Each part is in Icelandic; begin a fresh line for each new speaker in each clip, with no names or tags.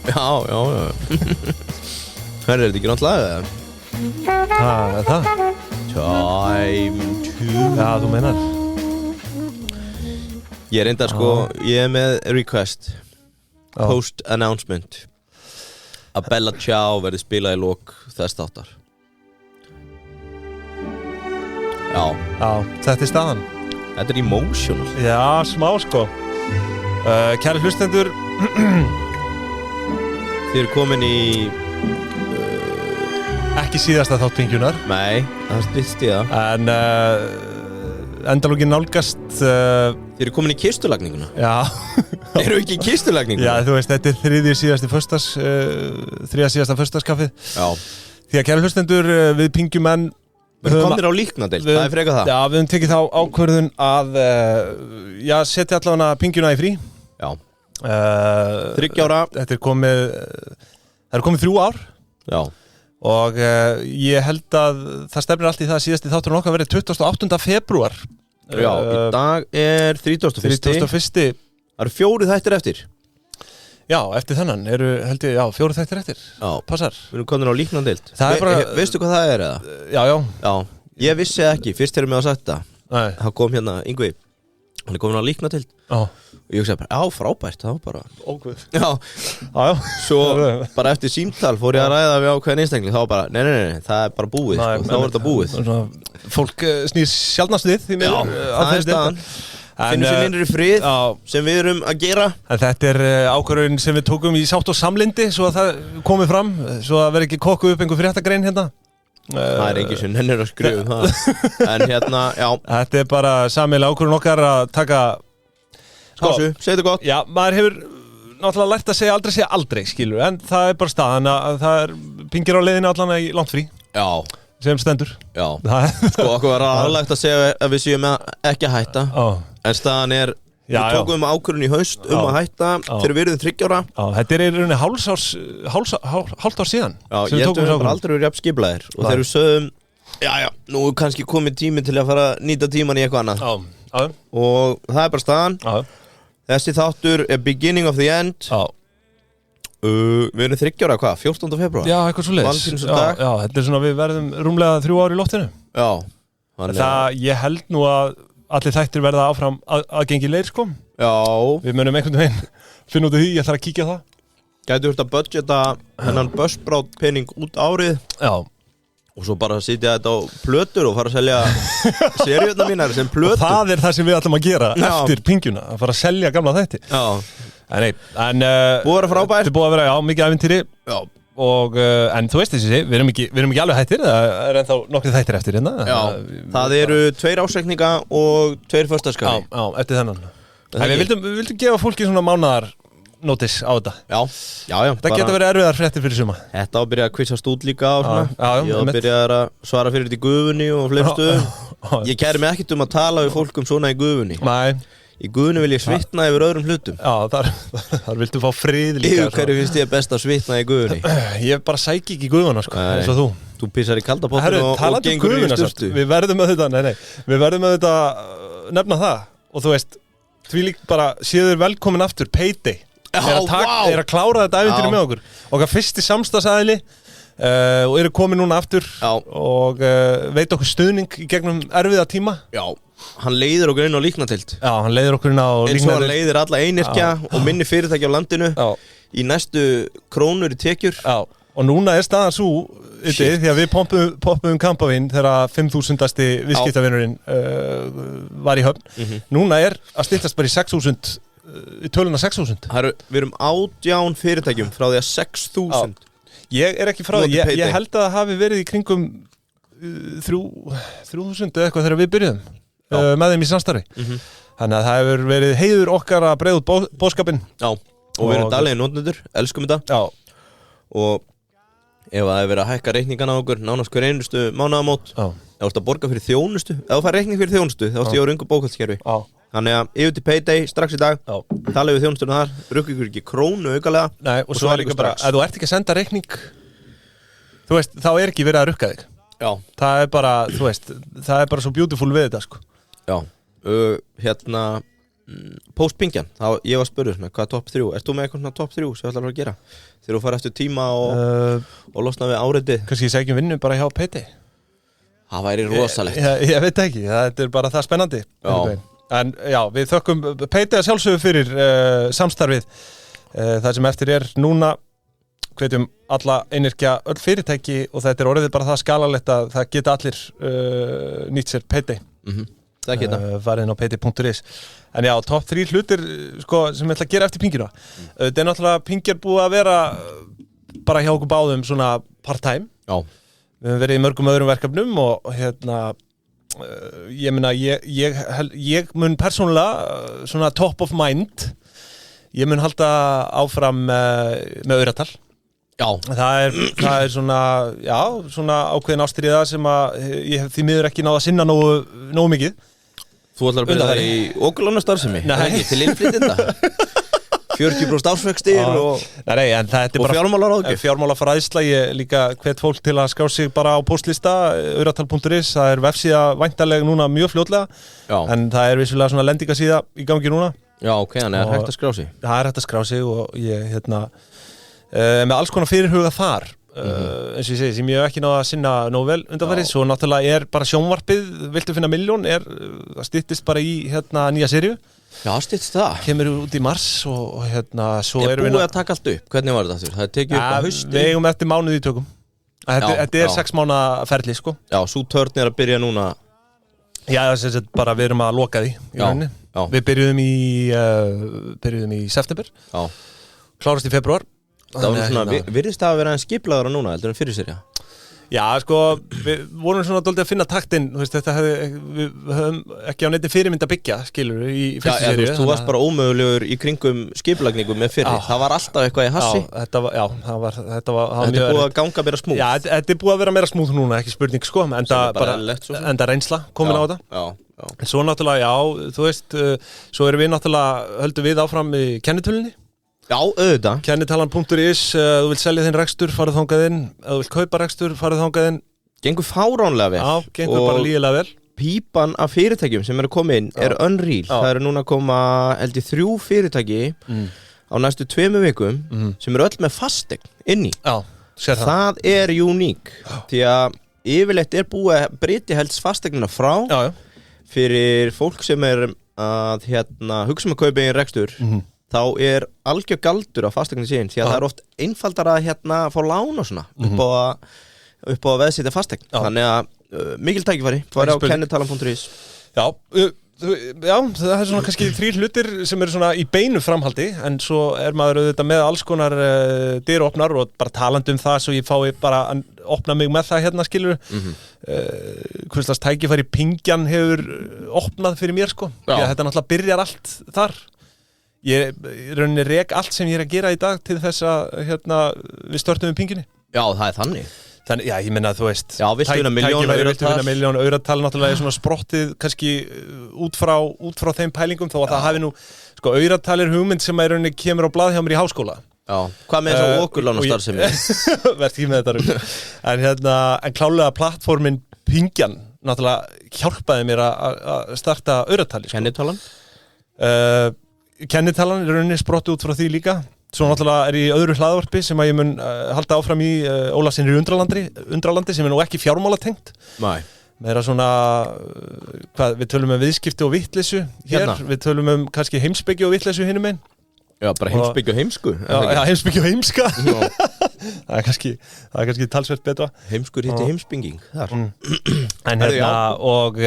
Já Hvað þetta ekki nátt lag eða?
Það?
Time to
Já, þú meinar
Ég reyndar sko, ég með request Post announcement að Bella Ciao verði spilað í lok þess þáttar Já,
þetta staðan
þetta emotional
Já, smá sko Kæri hlustendur
Þið eru komin í
Ekki síðasta þátt Pingjunar
Nei, það stýttst í það
En endalókin nálgast
Þið eru komin í kistulagninguna
Já
Eru ekki í kistulagninguna?
Já, þú veist, þetta er þriðja síðasta föstaskaffið
Já
Því að kæri hlustendur við Pingjumenn
Við erum komnir á líknadeild, það er frekar það
Já, við höfum tekið þá ákvörðun að setja allavega Pingjuna í frí
Já 30 ára
Þetta er komið Það er komið 3 ár
Já
Og ég held að það stefnir allt í það að síðasti þátturinn okkar verið 28. febrúar
Já, í dag er 31.
31.
Það eru 4 þættir eftir
Já, eftir þennan eru, held ég, 4 þættir eftir
Já
Passar
Við erum komnir á líknadeild Veistu hvað það er eða?
Já
Ég vissi ekki, fyrst þegar mér að sagt það
Nei
Það kom hérna Yngvi Hann er komin á líknadeild
Já
Og ég hugsaði bara, frábært, það var bara
Óguð
Já Svo bara eftir símtal fór ég að ræða við ákveðin einstakling. Þá var bara, nei, það er bara búið sko. Þá var þetta búið
Fólk snýr sjaldnast við því
Já, það er staðan Finnum sér innri frið sem við erum að gera
En þetta er ákvörðun sem við tókum í sátt og samlyndi Svo að það komið fram Svo að vera ekki kokkuð upp einhver fréttagrein hérna
Það er ekki sem hennir að skrifa það En hérna, já
Þetta er bara sameiginlega ákvörðun okkar að taka
Skossu, segðu þetta gott
Já, maður hefur náttúrulega lært að segja aldrei skilur En það er bara staðan að það er pingir á leiðinu allan í langt frí
Já
Sem stendur
Já Sko, okkur var aðlagt að segja að við séum ekki að hætta En staðan er Við tókum ákvörðun í haust að hætta Þegar við erum 30 ára
Já, þetta er í rauninni hálft ár síðan
Já, ég held að við bara aldrei verið jafn skipulaðir Og þegar við sögum Já, nú er kannski komið tími til að fara að nýta tíman í eitthvað annað Og það er bara staðan Þessi þáttur er beginning of the end Við erum 30 ára, hvað? 14. febrúar?
Já, eitthvað svo leiðis Já, þetta er svona, við verðum rúmlega 3 ár í loftinu
Já
Ég held nú að allir þættir verða áfram aðgengilegir sko
Já
Við munum einhvern veginn finna út af því, ég þarf að kíkja það
Gæti þurft að budgeta hennan bussbrátt pening út árið
Já
Og svo bara sitja þetta á plötur og fara að selja seríurnar mínar sem plötur
Og það er það sem við ætlum að gera eftir Pingjuna Að fara að selja gamla þætti
Já
En
búið að vera frábært
Þetta er búið að vera, mikið ævintýri
Já
Og, en þú veist þessi, við erum ekki alveg hættir Það er ennþá nokkrir þættir eftir hérna
Já, það eru 2 ársreikninga og 2 föstaskali
Já, eftir þennan En við vildum gefa fólki svona mánaðar notis á þetta
Já
Það geta verið erfiðar fréttir fyrir suma
Þetta á að byrja að kvissast út líka á svona Ég á að byrja að svara fyrir þetta í gufunni og fleiri stöðum Ég kæri mig ekkert að tala við fólk svona í gufunni
Nei
Í gufunni vil ég svitna yfir öðrum hlutum
Já, þar viltu fá frið líka
Hverju finnst ég best að svitna í gufunni?
Ég bara sæki ekki í gufuna sko, eins og þú
Þú pissar í kalda pottinu og gengur í sturtu
Við verðum með þetta nefna það Og þú veist, því lík bara séður velkomin aftur, Payday Er að klára þetta ævintýri með okkur Okkar fyrsti samstagsæðili Og eru komin núna aftur Og veit okkur stuðning í gegnum erfiða tíma
Já, hann leiðir okkur inn á líknadeild
Já, hann leiðir okkur inn á líknadeild
Eins og hann leiðir alla einyrkja og minni fyrirtæki á landinu Í næstu krónur í tekjur
Já, og núna er staðan svo Því að við poppuðum kampavinn Þegar 5.000. Viðskiptavinurinn var í höfn Núna er að stillast bara í 6.000 Í töluna 6.000
Við erum 18 fyrirtækjum frá því að 6.000
Ég er ekki frá því, ég held að það hafi verið í kringum 3.000 eða eitthvað þegar við byrjuðum með þeim í samstarfi Þannig að það hefur verið heiður okkar að breiða út boðskapinn
Já, og við erum daglegir nótnendur, elskum þetta
Já
Og ef það hefur verið að hækka reikningana á okkur nánast hver einustu mánaðamót þá ertu að borga fyrir þjónustu Ef þú fær reikning fyrir þjónustu, þá ertu ég á röngu bókhaldskerfi Þannig að yfir til Payday strax í dag Talið við þjónustuna þar, rukka ykkur ekki krónu aukalega
Nei, og svo er líka bara, ef þú ert ekki að senda reikning Þú veist, þá er ekki verið að rukka þig
Já
Það er bara, þú veist, það er bara svo beautiful við þetta sko
Já, hérna Postpingjan, ég var spurður hvað er top 3, ert þú með eitthvað svona top 3 sem þú ætlar að gera þegar þú fara eftir tíma og losna við áreitið?
Kannski ég segjum vinnu bara hjá Payday.
Það væri rosalegt.
Ég veit ekki, þetta bara það spennandi. En já, við þökkum Payday að sjálfsögðu fyrir samstarfið. Það sem eftir núna, hvetjum alla einyrkja öll fyrirtæki og þetta orðið bara það skalalegt að það geta allir nýtt sér Payday.
Það geta.
Farið inn á payday.is. En já, top 3 hlutir sko, sem ég ætla að gera eftir pingina. Þetta náttúrulega pingir búið að vera bara hjá okkur báðum svona part-time.
Já.
Við höfum verið í mörgum öðrum verkefnum og ég meina, ég mun persónulega svona top of mind, ég mun halda áfram með Auratal.
Já.
Það er svona, já, svona ákveðin ástríða sem að ég hef því miður ekki náð að sinna nógu mikið.
Þú ætlar að byrja það í ókulánastarfsemi? Nei. Til innflytjenda? 40% ársvextir og fjármálaráðgjöf.
Fjármálafræðsla, ég líka hvet fólk til að skrá sig bara á postlista, auratal.is, það er vefsíða væntanleg núna mjög fljótlega, en það er vissulega svona lendingasíða í gangi núna.
Já, ok, þannig er hægt að skrá sig.
Það er hægt að skrá sig og ég, með alls konar fyrirhuga þar, eins og ég segi, sem ég hef ekki náða að sinna nógu vel undanfarið, svo náttúrulega er bara sjónvarpið, viltu finna milljón, það styttist bara í nýja seríu.
Já, styttist það.
Kemur út í mars og svo
erum við... Er búið að taka allt upp? Hvernig var þetta aftur? Það er tekið upp á hausti?
Við eigum eftir mánuð í tökum. Þetta er 6 mánaða ferli, sko.
Já, svo törn er að byrja núna.
Já, þess að bara við erum að loka því í rauninni. Við byrjuðum í september. Já. Klárast í febrúar.
Það var svona, virðist það að vera en skiplaðara núna, heldur en fyrir serja?
Já, sko, við vorum svona dálítið að finna taktinn, þú veist, við höfum ekki á neitt fyrirmynd að byggja, skilur, í fyrstu seríu.
Þú varst bara ómögulegur í kringum skipulagningu með fyrir, það var alltaf eitthvað í hassi.
Þetta er
búið að ganga meira smúð.
Já, þetta er búið að vera meira smúð núna, ekki spurning, sko, enda reynsla komin á þetta. En svo náttúrulega, já, þú veist, svo erum við náttúrulega, höldum við áfram í kennitölunni.
Já, auðvitað.
Kennitalan.is, þú vilt selja þinn rekstur, farið þangað inn, þú vilt kaupa rekstur, farið þangað inn.
Gengur fáránlega vel.
Já, gengur bara lígilega vel.
Pípan af fyrirtækjum sem eru að koma inn er unreal. Það eru núna að koma, held ég, 3 fyrirtæki á næstu 2 vikum sem eru öll með fasteign inni.
Já, sér það.
Það er uník, því að yfirleitt er búið að breyti helst fasteignina frá fyrir fólk sem er að hugsa að kaupa einn rekstur. Þá er algjör galdur á fasteignin sín því að það er oft einfaldar að fá lán og svona upp á að veðsýta fasteign. Þannig að mikil tækifæri, fara á kennitalan.is.
Já, það er svona kannski 3 hlutir sem eru svona í beinu framhaldi, en svo er maður auðvitað með alls konar dyropnar og bara talandi það svo ég fái bara að opna mig með það skilur. Hvurslags tækifæri pingjan hefur opnað fyrir mér, sko. Þetta náttúrulega byrjar allt þar. Ég rauninni rek allt sem ég er að gera í dag til þess að við störtum við pinginni.
Já, það er þannig.
Já, ég meina, þú veist,
já, viltu vinna milljón,
Auratal náttúrulega er svona sprottið kannski út frá þeim pælingum, þó að það hafi nú, sko, Auratal er hugmynd sem að rauninni kemur á blað hjá mér í háskóla.
Já, hvað með þess að okurlánastarfsemi?
Verð ekki með þetta rugl. En klálega plattformin Pingjan náttúrulega hjálpaði mér að starta Auratal.
Kennitalan?
Kennitalan er rauninni sprottið út frá því líka. Svo náttúrulega er í öðru hlaðvarpi sem að ég mun halda áfram í Ólafsinni Undralandi sem er nú ekki fjármálatengt.
Nei.
Meira svona, við tölum viðskipti og vitleysu hér, við tölum kannski heimspeki og vitleysu hinum einn.
Já, bara heimspeki og heimsku.
Já, heimspeki og heimska. Það er kannski talsvert betra.
Heimskur hitti heimspenging þar.
En og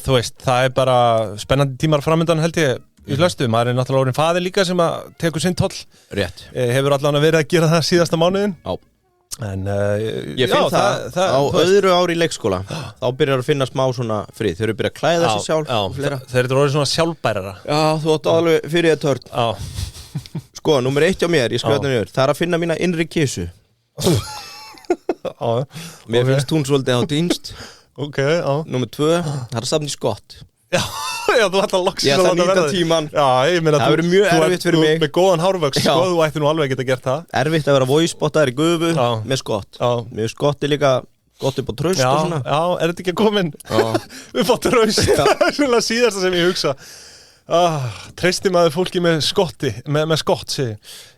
þú veist, það er bara spennandi tímar framöndan held ég í flestu. Maður er náttúrulega orðinn faðir líka sem að tekur sinn toll.
Rétt.
Hefur allan að verið að gera það síðasta mánuðin.
Já.
En
ég finn það á öðru ári í leikskóla þá byrjar að finna smá svona frið þeir eru byrjað að klæða sig sjálf
þeir eru orðið svona sjálfbærara.
Já, þú átt alveg fyrir þér törn. Sko, númer 1 hjá mér, ég skjóta niður það er að finna mína innri kísu. Mér finnst hún svolítið á dýnst. Númer 2, það er að safna í skott.
Já, þú ætla að loksins
að láta verða tíman.
Já, ég meina
það verður mjög erfitt fyrir mig.
Þú með góðan hárvöxt, sko, þú ætti nú alveg að geta gert það.
Erfitt að vera voice-bottaður í gufu með skott. Mér skott er líka gott upp á traust og svona.
Já, er þetta ekki að komin? Við fótt traust. Það er svona síðasta sem ég hugsa. Treysti maður fólki með skotti með skott, segi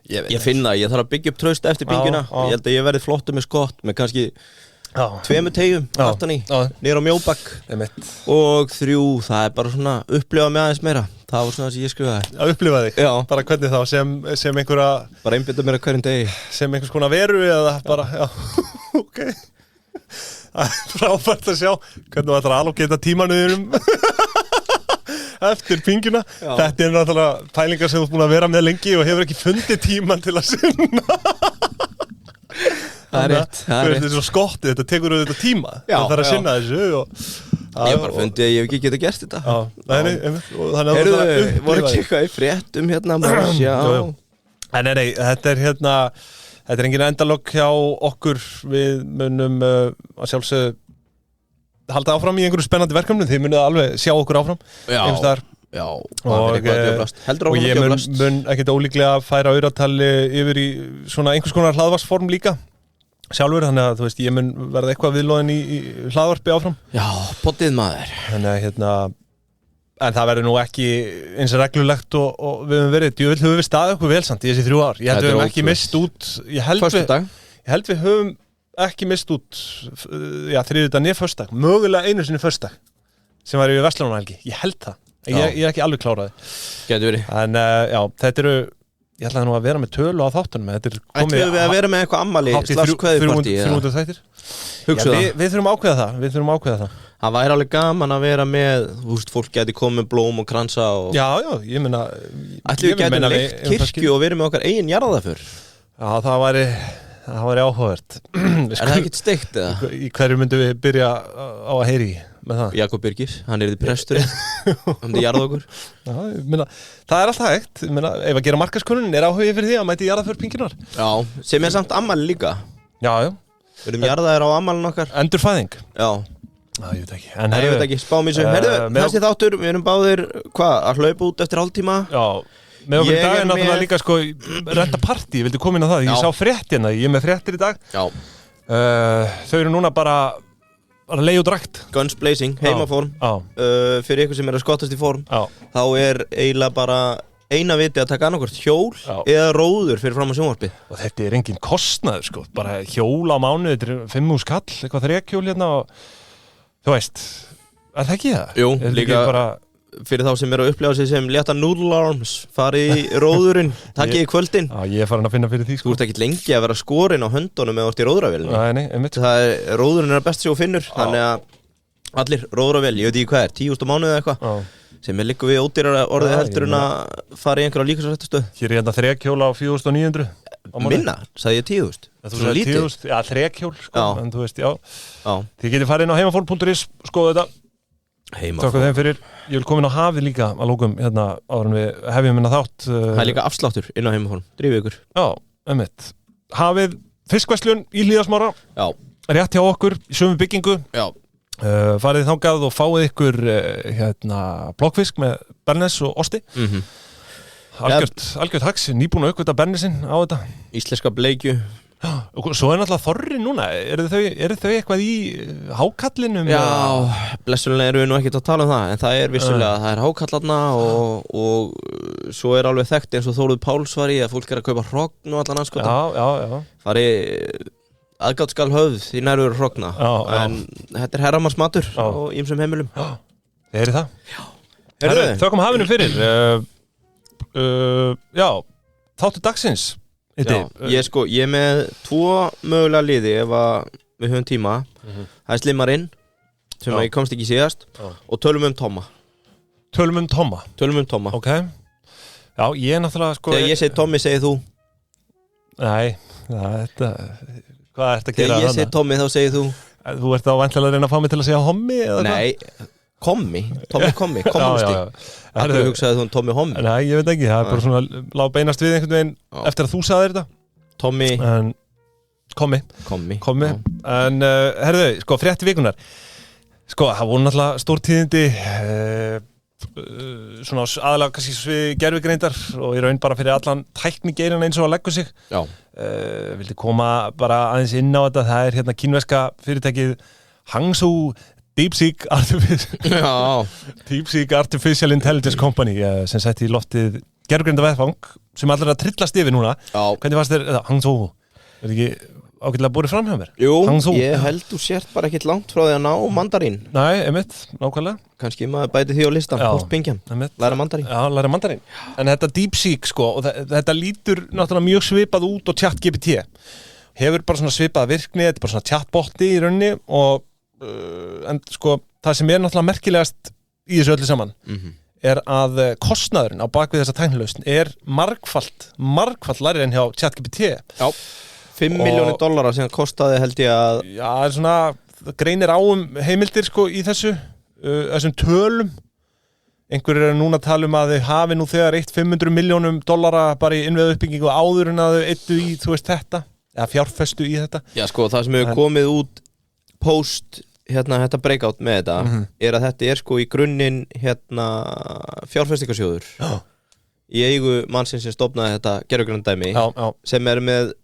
Ég finna, ég þarf að byggja upp traust eftir pingjuna Ég held að ég verði flottur með skott með kannski 2 tegjum aftan í, niður á mjóbakk og 3, það er bara svona upplifa mig aðeins meira það var svona það sem ég skrifaði
Að upplifa þig?
Já.
Bara hvernig þá, sem einhverja
Bara einbytta mér að hverjum degi
sem einhvers konar veru eða bara, já, ok Það er frábært að sjá hvernig þú ætlar að allokata tímanuðinum eftir pingjuna Þetta er náttúrulega pælingar sem þú ert búin að vera með lengi og hefur ekki fundið tíman til að sinna
Það er rétt
Þetta er svo skottið, þetta tekur auðvitað tíma það þarf að sinna þessu og
Ég hef bara fundið að ég hef ekki getað gert þetta
Heyrðu,
voru ekki eitthvað í fréttum hérna
Nei, þetta er hérna Þetta er engin endalok hjá okkur Við munum að sjálfsögðu halda áfram í einhverju spennandi verkefnum Þið munið alveg sjá okkur áfram
Já, og
ég mun ekkert ólíklega að færa auratali yfir í svona einhvers konar hlaðvarsform líka sjálfur, þannig að þú veist, ég mun verða eitthvað viðloðin í hlaðvarpi áfram
Já, pottið maður
Þannig að en það verður nú ekki eins reglulegt og við höfum verið djöfull höfum við staðið okkur vel samt í þessi 3 ár Ég held við höfum ekki mist út Ég held við höfum ekki mist út þriðjudag né föstudag mögulega einu sinni föstudag sem var yfir Verslunarhelgi, ég held það ég er ekki alveg kláraði
Gæti verið
En já, þetta eru ég ætlaði nú að vera með tölu á þáttunum
Ætlum við að vera með eitthvað ammali
/kveðjupartí 300 þættir Við þurfum að ákveða það
Það væri alveg gaman að vera með þú veist, fólk geti komið með blóm og kransa og...
Já, ég meina
Ætlum við getum leikt kirkju og verið með okkar eigin jarðarför
Já, það væri áhugavert
Er það ekkert steikt eða?
Í hverju myndum við byrja á að heyri með það?
Jakob Birgis, hann er því presturinn þið jarða okkur
Já, það er alltaf hægt ef að gera markaðskönnun áhugið fyrir því að mæti jarðarför pingunar
Já, sem er samt ammali líka
Já
Við erum jarðaðir á ammalin okkar
Endurfæðing
Já
ég veit ekki
ég veit ekki, spám í þessu Þessi þáttur, við erum báðir að hlaupa út eftir hálftíma
Já Með okkur í dag er náttúrulega líka renta partí, vildu koma inn á það Ég sá fréttina, ég er með fréttir í dag
Já
Þau eru núna bara leið og drakt
Guns blazing, heimaform Fyrir ykkur sem er að skottast í form Þá er eiginlega bara eina viti að taka annarkvort hjól eða róður fyrir fram á sjónvarpið
Og þetta er engin kostnaður bara hjól á mánuði, þetta er 5.000 kall eitthvað 3 hjól hérna og þú veist, er það ekki það?
Jú, líka bara... fyrir þá sem eru að upplega sig sem létta noodle arms farið í róðurinn, takkið í kvöldin
Já, ég er farin að finna fyrir því
Þú ert ekki lengi að vera skorinn á höndunum eða ert í róðravélinni
Nei, einmitt
Róðurinn er best sem þú finnur þannig að allir róðravél, ég veit ekki hvað er 10.000 mánuði eða eitthvað sem er líka við ódýrara orðið heldur en að fara í einhverja líkamsrættastöð
Hér er hérna 3 hjól á 4.900
Minna, sagði ég 10.000
Þú sagði 10.000, já 3 hjól en þú veist, já Þið getið farið inn á heimaform.is, skoðu þetta Takk þeim fyrir, ég vil koma inn á hafið líka að lókum hérna áður en við hefjum minna þátt
Það er líka afsláttur inn á heimaform, drífið ykkur
Já, einmitt Hafið fiskverslun í Hlíðasmára
Já
Rétt hjá okkur, í sömu byggingu
Já
Farið þangað og fáið ykkur blokkfisk með bernes og osti Algjört hax, nýbúin að aukvita bernesinn á þetta
Íslenska bleikju
Og svo er náttúrulega þorri núna eru þau eitthvað í hákallinum?
Já, blessulega erum við nú ekkert að tala um það en það er vissulega, það er hákallarna og svo er alveg þekkt eins og Þóruð Páls var í að fólk er að kaupa hrogn og allan anskotan
Já
Fari aðgátt skal höfð í nærveru hrogna en þetta er herramanns matur á ýmsum heimilum
Þið heyrið það? Já Þökkum hafinu fyrir Já, þáttur dagsins
Já, ég er með 2 mögulega liði ef við höfum tíma Það er Slimmarinn sem ég komst ekki síðast og Tölum um Tomma
Ok Já, ég er náttúrulega
Þegar ég segi Tommi, segir þú
Nei, þetta Hvað ert að gera
Þegar ég segi Tommi, þá segir þú
Þú ert á væntanlega að reyna að fá mig til að segja hommi eða
Nei, Tommi Kommusti Þú hugsaði þú Tommi hommi
Nei, ég veit ekki, það er bara svona lág beinast við einhvern veginn eftir að þú sagði þetta
Tommi
Kommi En herðu, frétti vikunar það voru náttúrulega stórtíðindi svona aðalega kannski svið gervigreindar og í raun bara fyrir allan tæknigeirin eins og að leggur sig vildi koma bara aðeins inn á þetta það er hérna kínverska fyrirtækið Hangzhou DeepSeek Artificial Intelligence Company sem setti í loftið gervigreinda vettvang sem allir að trillast yfir núna. Hvernig fannst þér Hangzhou? Er ekki ágætlega búið fram hjá mér?
Jú, Hangzhou. Ég held þú sért bara ekkert langt frá því að ná mandarín.
Nei, einmitt, nákvæmlega.
Kannski maður bæti því á listan, postpingjan, læra mandarín.
Já, læra mandarín. En þetta DeepSeek sko, og þetta lítur náttúrulega mjög svipað út og ChatGPT. Hefur bara svona svipað virkni, þetta er bara svona chatbotti í rauninni og en sko, það sem er náttúrulega merkilegast í þessu öllu saman er að kostnaðurinn á bakvið þessa tæknilausn er margfalt lægri en hjá ChatGPT.
Já, $5 milljónir sem kostaði held ég að...
Já, það er svona, það greinir á heimildir sko í þessum tölum. Einhverjir eru núna að tala að þau hafi nú þegar $500 milljónum bara í innviða uppbyggingu áður en að þau eittu í, þú veist þetta, eða fjárfestu í þetta.
Já, sko, það sem hefur komið út post, þetta breakout með þetta, er að þetta er sko í grunninn, fjárfestingarsjóður. Já. Í eigu mannsins sem stofnaði þetta gervigrindadæmi, sem er með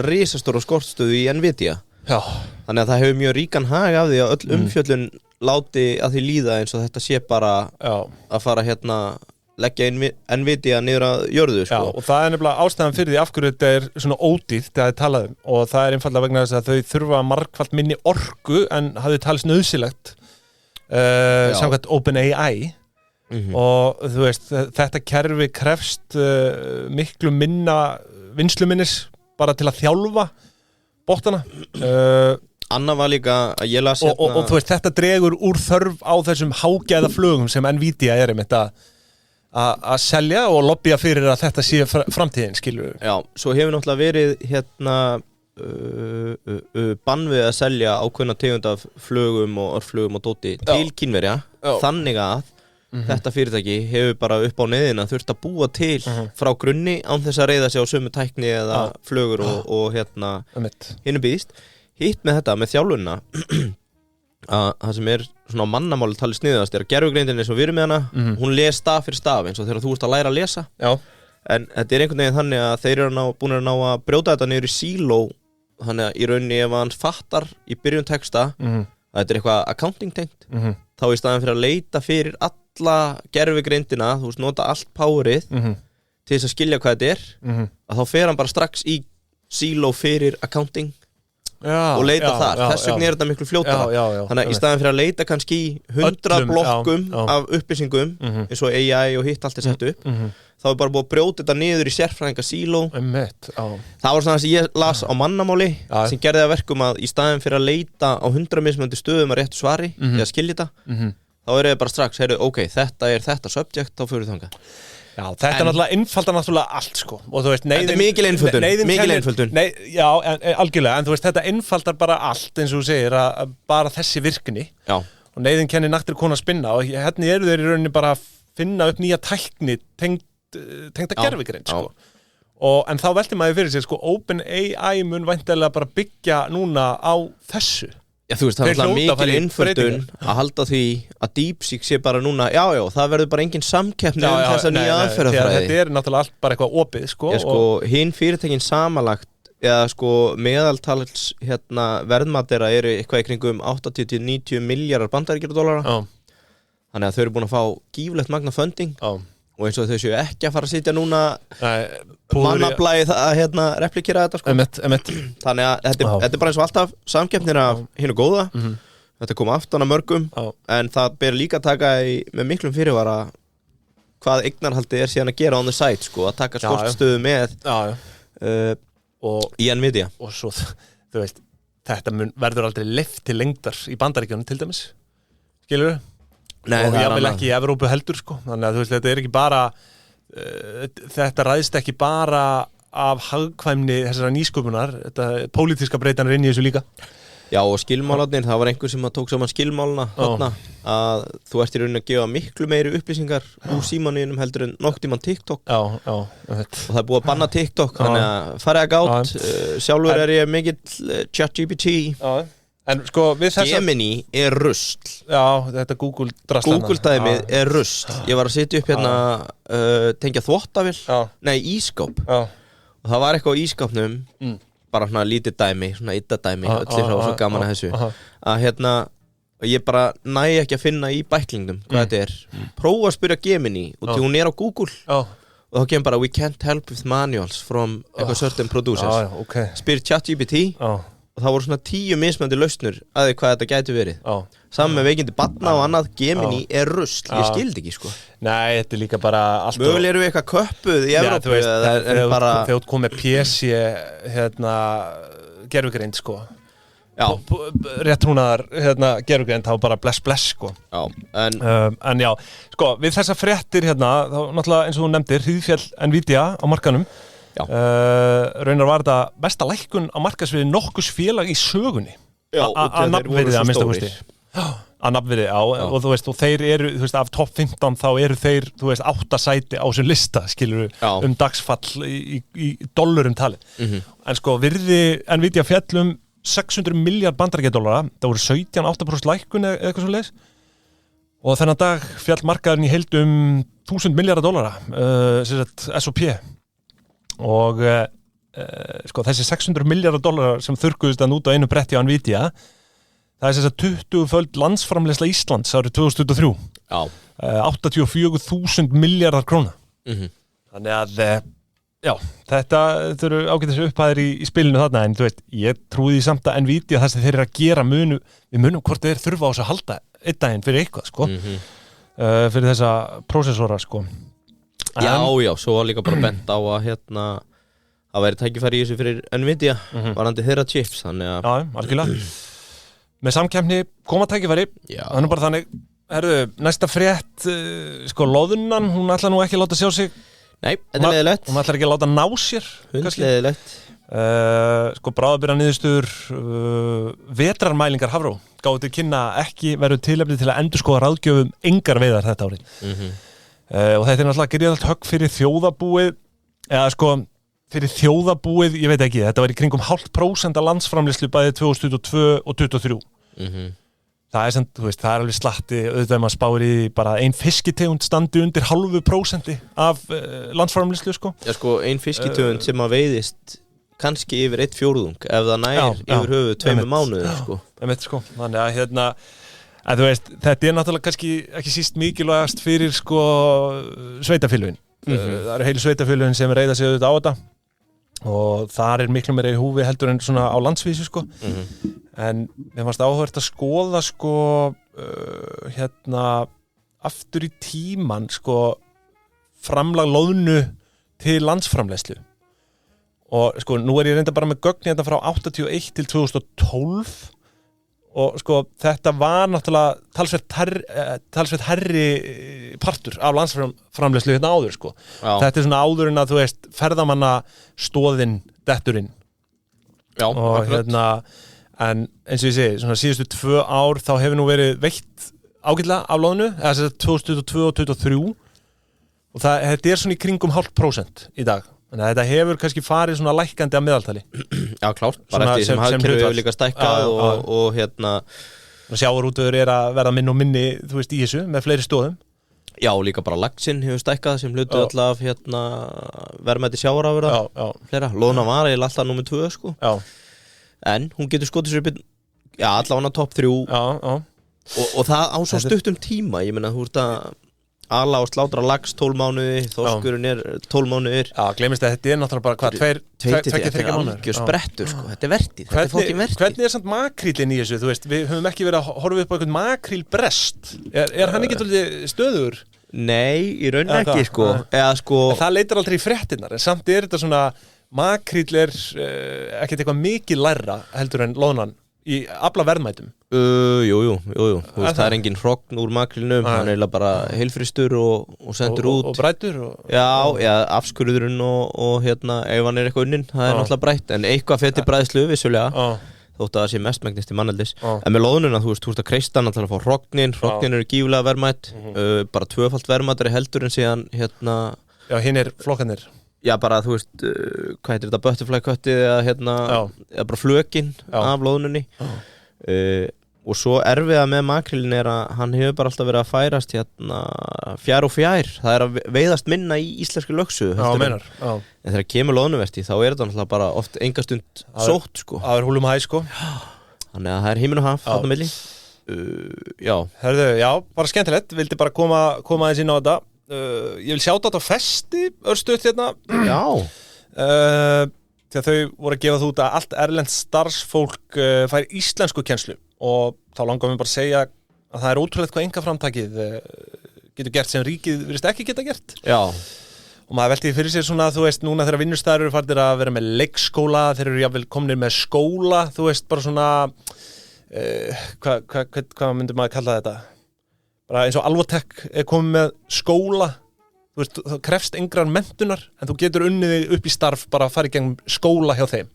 risastóra skortstöðu í Nvidia. Já. Þannig að það hefur mjög ríkan hag af því að öll umfjöllun láti að því líða eins og þetta sé bara að fara leggja Nvidia niður að jörðu sko.
Já, og það er nefnilega ástæðan fyrir því af hverju þetta er svona ódýrt það er talað og það er einfaldlega vegna þess að þau þurfa margfalt minni orku en hafði talist nauðsynlegt samkvæmt OpenAI og þú veist, þetta kerfi krefst miklu minna vinsluminnis bara til að þjálfa botana
Anna var líka að ég las
og þú veist, þetta dregur úr þörf á þessum hágæða flugum sem Nvidia er að selja og lobbya fyrir að þetta sé framtíðin, skilur við.
Já, svo hefur náttúrulega verið bann við að selja ákveðna tegund af flugum og orðflugum og dóti til Kínverja, þannig að þetta fyrirtæki hefur bara upp á neyðina þurft að búa til frá grunni án þess að reiða sig á sömu tækni eða flugur og hinu býðist. Hitt með þetta, með þjálfunna að það sem er svona á mannamáli talið sniðast er að gervigreindin eins og við erum með hana hún les staf fyrir staf eins og þegar þú ert að læra að lesa en þetta er einhvern veginn þannig að þeir eru búin að ná að brjóta þetta niður í síló þannig að í rauninni ef hann fattar í byrjun texta að þetta er eitthvað accounting tengt þá í staðan fyrir að leita fyrir alla gervigreindina, þú veist, nota allt powerið til þess að skilja hvað þetta er að þá fer hann bara strax í síló fyrir accounting og leita þar, þess vegna er þetta miklu fljótara þannig að í staðan fyrir að leita kannski í 100 blokkum af upplýsingum eins og AI og hitt allt er sett upp þá er bara búið að brjóta þetta niður í sérfræðinga síló það var svona sem ég las á mannamáli sem gerði að verkum að í staðan fyrir að leita á 100 mismunandi stöðum að réttu svari eða skilja þetta þá er það bara strax, ok, þetta er þetta subject, þá fyrir þangað
Já, þetta er náttúrulega einfaldar náttúrulega allt sko og þú veist,
þetta er mikil einföldun
Já, algjörlega, en þú veist, þetta einfaldar bara allt eins og þú segir að bara þessi virkni og neyðin kennir naktir konu að spinna og hérna eru þeir í rauninni bara að finna upp nýja tækni tengda gervigreind sko en þá velti maður fyrir sig sko OpenAI mun væntanlega bara byggja núna á þessu
Já, þú veist, það er alltaf mikil einföldun að halda því að DeepSeek sé bara núna já, það verður bara engin samkeppni þessa nýja aðferðafræði
Þetta er náttúrulega allt bara eitthvað opið, sko
hinn fyrirtækin samanlagt eða sko meðaltals verðmatera eru eitthvað í kringum 80-90 miljardar bandaríkjadollara þannig að þau eru búin að fá gíflegt magna funding og eins og þau séu ekki að fara að sitja núna mannablaði að replikera þetta sko. Þannig að þetta er bara eins og alltaf samkeppnir af hinu góða þetta kom aftan að mörgum en það ber líka að taka með miklum fyrirvara hvað eignarhaldið er síðan að gera on the site sko, að taka skortstöðu með í Nvidia
og svo, þú veist þetta verður aldrei leyft til lengdar í Bandaríkjunum til dæmis skilurðu? Nei, og ég vil ekki í Evrópu heldur sko þannig að þú veist, þetta er ekki bara þetta ræðist ekki bara af hagkvæmni þessara nýsköpunar þetta pólitíska breytanir inn í þessu líka
Já, og skilmálarnir, það var einhver sem tók saman skilmálana þarna að þú ert í rauninni að gefa miklu meiri upplýsingar úr símaninum heldur en nokk tímann TikTok og það er búið að banna TikTok þannig að farið að gátt sjálfur er ég mikill ChatGPT
En sko við þessa
Gemini er rusl
Já, þetta
Google-dæmið er rusl Ég var að setja upp tengja þvottavél Nei, ískáp og það var eitthvað á ískápnum bara svona lítið dæmi, svona ytta dæmi öll er svo gaman að þessu að og ég bara næ ekki að finna í bæklingnum hvað þetta prófa að spyrja Gemini og því hún á Google og þá kemur bara we can't help with manuals from eitthvað certain producers spyr ChatGPT og það voru svona 10 mismunandi lausnur að því hvað þetta gæti verið saman með veikindi barna og annað Gemini rusl, ég skildi ekki sko
Nei, þetta líka bara
mögulega eru við eitthvað köppuð í Evrópu
þegar þú komið PC gerfugreind sko réttrúnaðar gerfugreind þá bara bless sko en já, sko, við þessa fréttir þá náttúrulega eins og þú nefndir hríðfjall Nvidia á markanum raunar var þetta besta lækkun á markaðsvirði nokkurs félag í sögunni að nafnvirði að minnsta kosti að nafnvirði og þú veist og þeir eru þú veist af topp 15 þá eru þeir þú veist 8 sæti á þessum lista skilur dagsfall í dollurum talið en sko virði Nvidia fjallum 600 miljard bandaríkjadollara það voru 17,8% lækkun eða eitthvað svo leiðis og þennan dag fjall markaðurinn í heild 1000 miljardar dollara S&P og sko þessi 600 miljardar dollara sem þurrkuðust að núta einu bretti á Nvidia það þess að 20-föld landsframleiðsla Íslands árið 2023 84.000 miljardar króna þannig að já, þetta eru ágætis upphæðir í spilinu þarna en þú veist, ég trúði samt að Nvidia það sem þeir eru að gera við munum hvort þeir þurfa á þess að halda einn daginn fyrir eitthvað sko fyrir þessa prósessora sko Já,
svo var líka bara bent á að að væri tækifæri í þessu fyrir Nvidia varandi þeirra chips þannig að
Já, algjörlega með samkeppni koma tækifæri þannig bara þannig, næsta frétt sko loðunan, hún ætlar nú ekki að láta sjá sig
Nei, þetta er leiðilegt
Hún ætlar ekki að láta ná sér
Leiðilegt
sko bráðabirra niðurstöður vetrarmælingar Hafró gáðu til kynna ekki verður tilefni til að endurskoða ráðgjöfum engar veiðar þetta árið og þetta er náttúrulega gríðarlegt högg fyrir þjóðarbúið eða sko fyrir þjóðarbúið, ég veit ekki þetta var í kringum 0,5% af landsframleiðslu bæði 2022 og 2023 það er sem, þú veist, það er alveg slatti auðvitað maður spáir í bara ein fiskitegund standi undir 0,5% af landsframleiðslu sko
Já sko, ein fiskitegund sem að veiðist kannski yfir 1/4 ef það nær yfir höfuð 2 mánuðir
sko þannig að En þú veist, þetta er náttúrulega kannski ekki síst mikilvægast fyrir sko sveitafélögin. Það eru heilu sveitafélögin sem reiða sig auðvitað á þetta og þar er miklu meira í húfi heldur en svona á landsvísu sko. En mér fannst áhugavert að skoða sko aftur í tíman sko framlag loðnu til landsframleiðslu. Og sko nú er ég reynda bara með gögn hérna frá 81 til 2012 og sko þetta var náttúrulega talsvert herri partur af landsframleiðslu hérna áður sko. Þetta er svona áður en að þú veist ferðamanna stóðin detturinn.
Já,
og
akkurat.
En eins og ég segi, svona síðustu 2 ár þá hefur nú verið veitt ágætlega af loðnu, eða þess að 2022 og 2023 og þetta er svona í kringum 0,5% í dag. Þannig að þetta hefur kannski farið svona lækkandi að meðaltali.
Já, klárt. Bara eftir sem hagkerfið hefur líka stækkað og
sjávarútvegur er að verða minni og minni, þú veist, í þessu með fleiri stóðum.
Já, líka bara laxinn hefur stækkað sem hlutu alltaf verðmæti sjávarafurða. Fleira. Loðna var eiginlega alltaf númer 2, sko.
Já.
En hún getur skotið sér upp allavega topp 3. Og það á svo stuttum tíma. Ég meina, þú ert að ala og slátra lax 12 mánuði, þorskurinn er 12 mánuðir. Já,
gleymist að þetta er náttúrulega bara hvað, 2-3 mánuðir.
Algjör sprettur, sko. Þetta er vertið. Þetta er fólkin vertið.
Hvernig er samt makrílinn í þessu? Þú veist, við höfum ekki verið að horfa upp á einhvern makrílbrest. Er hann ekki stöðugur?
Nei, í raun ekki, sko.
Það leitar aldrei í fréttinnar, en samt er þetta svona, makríll er ekkert eitthvað mikið læra heldur en loðnan í afla verðmætum.
Jú. Það er engin hrogn úr makrílnum, hann er bara heilfristur og sendur út.
Og brættur?
Já, afskurðurinn og ef hann er eitthvað unnin, það er náttúrulega brætt. En eitthvað feti bræðslu, vissulega, þótt að það sé mestmægnist í manneldis. En með loðnuna, þú veist að kreista hann að fá hrognin eru gífulega verðmætt, bara 2-falt verðmættari heldur en síðan
Já, hinn er flokkanir.
Já, bara, þú veist, hvað heitir þetta, butterfly cuttið eða bara flökin af loðnunni. Og svo erfiða með makrílinn er að hann hefur bara alltaf verið að færast fjær og fjær. Það er að veiðast minna í íslenski lögsu. En þegar kemur loðnuverti þá er þetta náttúrulega bara oft enga stund sótt, sko.
Það er húlum hæ, sko.
Þannig að það er himinn og haf, þarna milli. Já.
Herðu, já, bara skemmtilegt, vildi bara koma aðeins inn á þetta. Ég vil sjáta á Festi, örstuðt hérna.
Já.
Þegar þau voru að gefa þú út að allt erlent starfsfólk fær íslensku kennslu og þá langar við bara að segja að það er ótrúlegt hvað einkaframtakið getur gert sem ríkið virðist ekki geta gert.
Já.
Og maður velti fyrir sér svona, þú veist, núna þegar vinnustæður eru farnir að vera með leikskóla, þeir eru jafnvel komnir með skóla, þú veist, bara svona, hvað myndir maður kalla þetta? Bara eins og Alvotech er komið með skóla, þú veist, það krefst engrar menntunar, en þú getur unnið þig upp í starf bara að fara í gegnum skóla hjá þeim.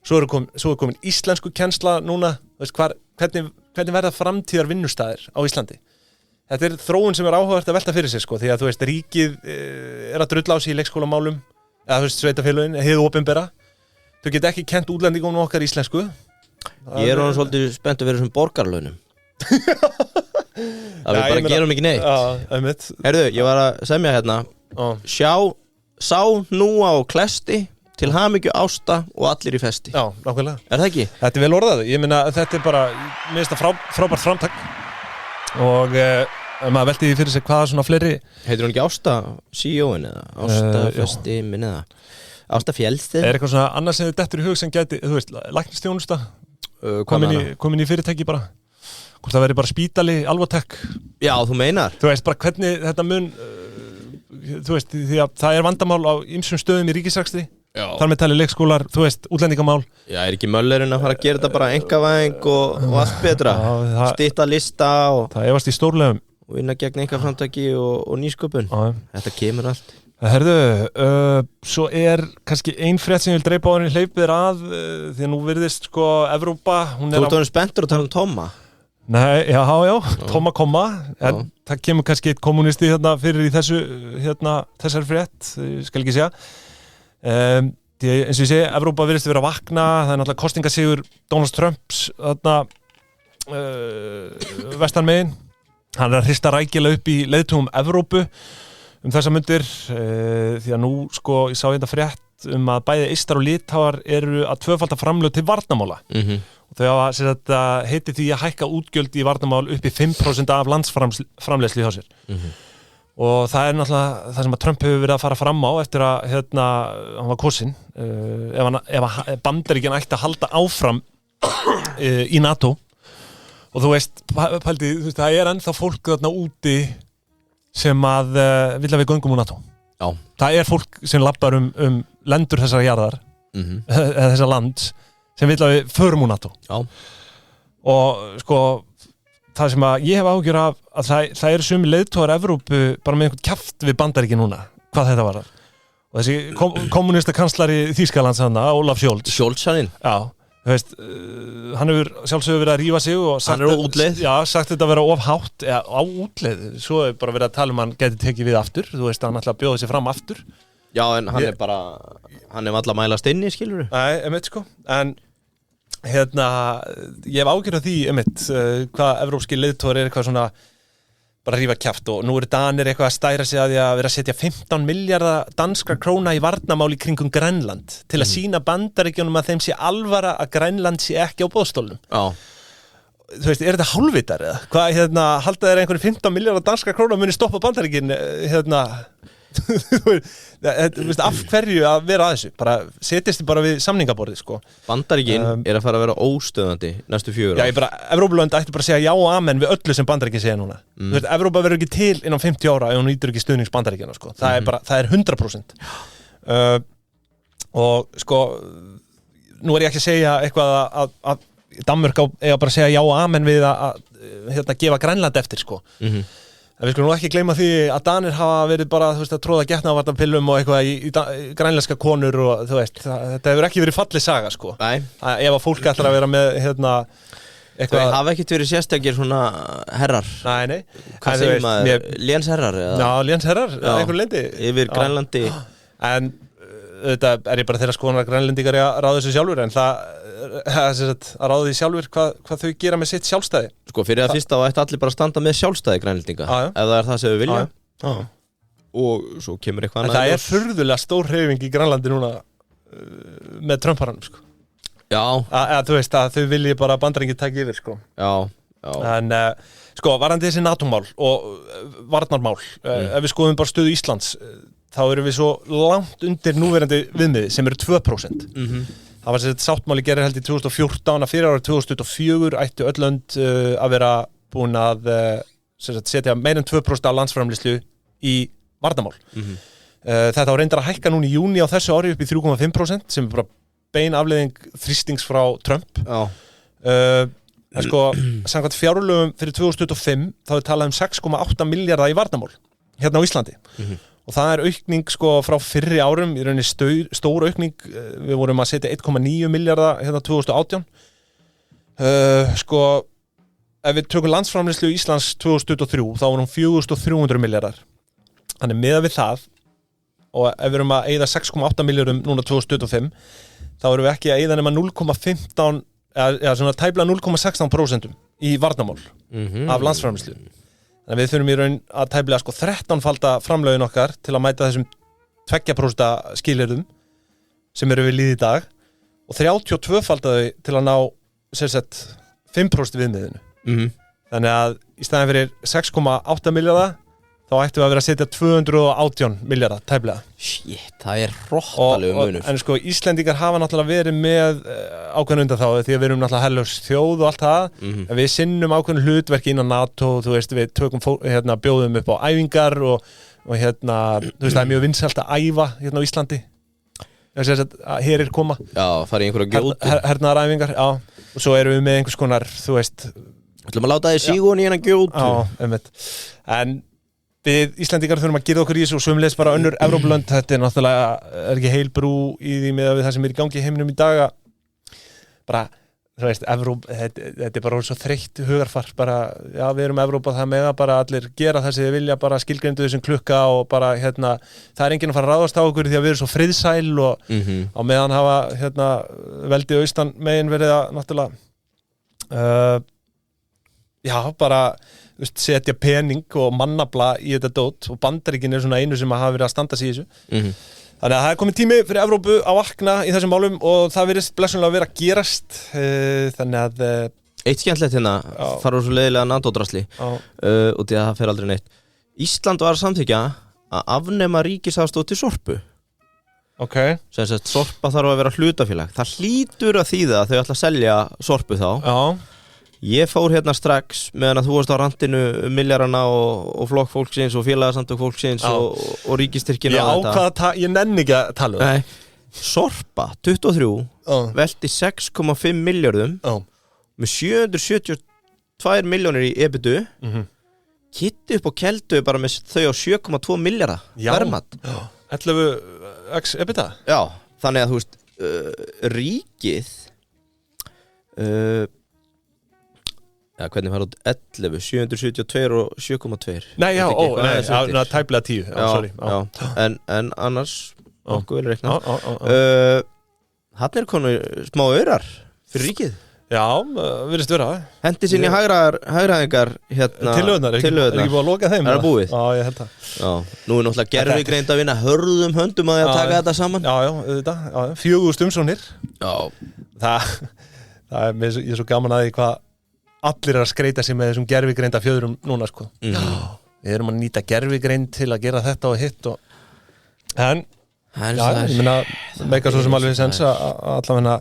Svo er komin íslensku kennsla núna, þú veist, hvernig verða framtíðar vinnustæðir á Íslandi? Þetta er þróun sem áhugavert að velta fyrir sig, sko, því að þú veist, ríkið er að drulla á sig í leikskólamálum, eða þú veist, sveitafélögin, hið opinbera. Þau geta ekki kennt útlendingum okkar íslensku.
Ég er svolítið spennt að vera sem borgarlaunum. Það við bara gerum ekki neitt.
Einmitt.
Heyrðu, ég var að semja hérna. Sá nú á klesti, til hamingju Ásta og allir í festi.
Já, nákvæmlega.
Er það ekki?
Þetta er vel orðað. Ég meina, þetta er bara, mér finnst það frábært framtak. Og maður velti því fyrir sig hvaða svona fleiri.
Heitir hún ekki Ásta CEO-in eða? Ásta festi minn eða? Ásta Fjellstið?
Er eitthvað svona annars sem þið dettur í hug sem gæti, þú veist, læknistjónusta? Komin í fyrirtæki bara? Hvort það veri bara spítali, Alvotech?
Já, þú meinar?
Þú veist bara hvernig þetta mun, þú veist, því að það er vandamál á ýmsum stöðum í ríkisrekstri. Þar með talið leikskólar, þú veist, útlendingamál.
Já, er ekki Möllerinn að fara að gera þetta bara einkavæðing og allt betra? Stytta lista og...
Það efast í stórlegum.
Og vinna gegn einkaframtaki og nýsköpun. Þetta kemur allt.
Herðu, svo er kannski ein frétt sem ég vil dreipa á henni hleypið að, því að nú virðist sko Evrópa...
Þú ert orðinn spenntur að tala Tomma?
Nei, já, Tomma komma. En það kemur kannski eitt kommunisti hérna fyrir í þessari frétt, skal ekki segja. Eins og ég segi, Evrópa virðist vera að vakna, það er náttúrulega kostingasigur Donald Trumps vestanmegin, hann er að hrista rækilega upp í leiðtogum Evrópu þessar mundir, því að nú sko, ég sá hérna frétt að bæði Eistar og Litháar eru að tvöfalda framlög til varnarmála og þau hafa heiti því að hækka útgjöld í varnarmál upp í 5% af landsframleiðslu hjá sér og það er náttúrulega það sem að Trump hefur verið að fara fram á eftir að hann var kosinn ef Bandaríkjan ætti að halda áfram í NATO og þú veist, pældi, það er ennþá fólk þarna úti sem að vill að við göngum úr NATO.
Já. Það
er fólk sem labbar lendur þessara jarðar eða þessar lands sem vill að við förum úr NATO.
Já.
Og sko það sem að ég hef ágjör af að það eru sumi leiðtogar Evrópu bara með einhvern kjaft við Bandaríki núna, hvað þetta var og þessi kommunista kanslari Þýskalands Olaf Scholz já, þú veist, hann hefur sjálfsögur verið að rífa sig og sagt,
hann er á útleið
já, sagt þetta að vera of hátt á útleið, svo er bara verið að tala hann geti tekið við aftur, þú veist, hann ætla að bjóða sig fram aftur
já, en hann er bara hann er alltaf mælast inni, skilur
nei, sko, en hérna, ég hef ágjörð því hvað evrópski leiðtogar er eitthvað svona bara rífa kjaft og nú eru Danir eitthvað að stæra sig að því að vera að setja 15 milljarða danskra króna í varnarmál í kringum Grænland til að sýna Bandaríkjunum að þeim sé alvara að Grænland sé ekki á boðstólnum þú veist, er þetta hálfvitar eða? Hvað, halda þeir einhverjum 15 milljarða danskra króna muni stoppa Bandaríkin þú veist, af hverju að vera að þessu bara setjast þið bara við samningaborðið sko.
Bandaríkin er að fara að vera óstöðandi næstu 4 ár.
Já, Evrópulönd ætti bara að segja já og amen við öllu sem Bandaríkin segja núna þú veist, Evrópa verður ekki til innan 50 ára ef hún nýtur ekki stuðnings Bandaríkjana sko. Það er 100% og sko nú er ég ekki að segja eitthvað að Danmörk eiga bara að segja já og amen við að gefa Grænland eftir sko en við skulum nú ekki gleyma því að Danir hafa verið bara, þú veist, að tróða getnaðvarnarpillum og eitthvað í grænlenska konur og þú veist, þetta hefur ekki verið fallið saga, sko.
Nei.
Ef að fólk ætlar að vera með, eitthvað...
Það hafa ekkert verið sérstakir svona herrar.
Nei.
Hvað segir maður? Lénsherrar?
Já, lénsherrar, einhver lendi.
Yfir Grænlandi.
En þetta er ég bara þeirra skoðunar að grænlendingar að ráða þessu sjálfur, en það að ráða því sjálfur hvað þau gera með sitt sjálfstæði.
Sko, fyrir að fyrsta ætti allir bara að standa með sjálfstæði grænlendinga, ef það er það sem við vilja. Og svo kemur eitthvað annað.
En það er furðulega stór hreyfing í Grænlandi núna með Trump-haranum, sko.
Já.
Þú veist að þau vilji bara Bandaríkin taka yfir, sko.
Já,
En sko, varandi þessi NATO-mál og varnarmál, ef við skoðum bara stöðu Íslands, þá erum við svo langt undir núverandi viðmiði sem eru 2%. Það var sér sáttmáli gerðir held í 2014 að fyrir árið 2024 ættu öll lönd að vera búin að setja meira en 2% af landsframleiðslu í varnarmál. Þetta var reyndar að hækka núna í júní á þessu ári upp í 3,5% sem er bara bein afleiðing þrýstings frá Trump. En sko, samkvæmt fjárlögum fyrir 2025 þá er talað 6,8 milljarða í varnarmál hérna á Íslandi. Og það er aukning sko frá fyrri árum, í rauninni stór aukning. Við vorum að setja 1,9 milljarða hérna 2018. Sko, ef við tökum landsframleiðslu í Íslands 2023 þá vorum 4.300 milljarðar. Þannig meðan við það, og ef við erum að eyða 6,8 milljörðum núna 2025, þá erum við ekki að eyða nema 0,15 eða svona tæplega 0,16% í varnarmál af landsframleiðslu. Þannig við þurfum í raun að tæplega sko 13-falda framlögin okkar til að mæta þessum 2% skilyrðum sem eru við líði í dag og 32-faldaði til að ná 5% viðmiðinu. Þannig að í staðin fyrir 6,8 milljarða þá ættum við að vera að setja 218 milljarða tæplega.
Shit, það er hróttalegu munur.
En sko, Íslendingar hafa náttúrulega verið með ákveðnu undanþágu því að við erum náttúrulega herlaus þjóð og allt það. En við sinnum ákveðnu hlutverki innan NATO, þú veist, við tökum bjóðum upp á æfingar og þú veist, það er mjög vinsælt að æfa hérna á Íslandi. Þess að herir koma.
Já, fara í einhverja gjótu.
Hernaðaræfingar, já. Og svo erum við með einhvers konar, þú veist.
Við ætlum að láta þið sígun í hérna gjótu.
Já, einmitt. En við Íslendingar þurfum að girða okkur í þessu og sömuleiðis bara önnur Evrópulönd. Þetta er náttúrulega, er ekki heil brú í því með það sem er í gangi í heiminum í dag. Bara, þú veist, þetta er bara svo þreytt hugarfar. Bara, já, við erum Evrópa, það með að bara allir gera það sem þið vilja, bara skilgreindu þessum klukka og bara, það er enginn að fara að ráðast á okkur því að við erum svo friðsæl og á meðan hafa, veldi austan megin verið að, náttúrulega, já, bara setja pening og mannafla í þetta dót og Bandaríkin er svona einu sem hafa verið að standa sig í þessu. Þannig að það er komið tími fyrir Evrópu að vakna í þessum málum og það virðist blessunlega að vera að gerast. Þannig að
eitt skemmtilegt hérna, fara úr svo leiðilega NATO-drasli og því að það fer aldrei neitt. Ísland var að samþykkja að afnema ríkisaðstoð til Sorpu. Sem sagt, Sorpa þarf að vera hlutafélag. Það hlýtur að þýða að þau ætla að selja Sorpu þá. Ég fór hérna strax meðan að þú varst á randinu milljarana og flokk fólksins og félagasamtök fólksins og ríkistyrkina og þetta.
Ég nenni ekki að tala
Nei. Sorpa, 23, velti 6,5 milljörðum með 772 miljónir í EBITDA. Kitti upp og keldu bara með þau á 7,2 milljarða verðmat.
11x EBITDA?
Já, þannig að þú veist, ríkið hvernig fara út 11, 772 og 7,2
Nei, já, tæplega 10
Já, en annars okkur vel reikna Hann konu smá aurar fyrir ríkið
Já, virðist vera
Hendi sinni hægraðingar
Tillögurnar, er ekki búið að loka þeim?
Er það búið?
Já, ég held það
Nú er náttúrulega gervigreind að vinna hörðum höndum að taka þetta saman
Já, auðvitað, 4.000 umsóknir
Já
Það er svo gaman að því hvað allir að skreita sig með þessum gervigreinda fjöðrum núna sko. Já, við erum að nýta gervigreind til að gera þetta og hitt en ég meina meika svo sem alveg sens að allavega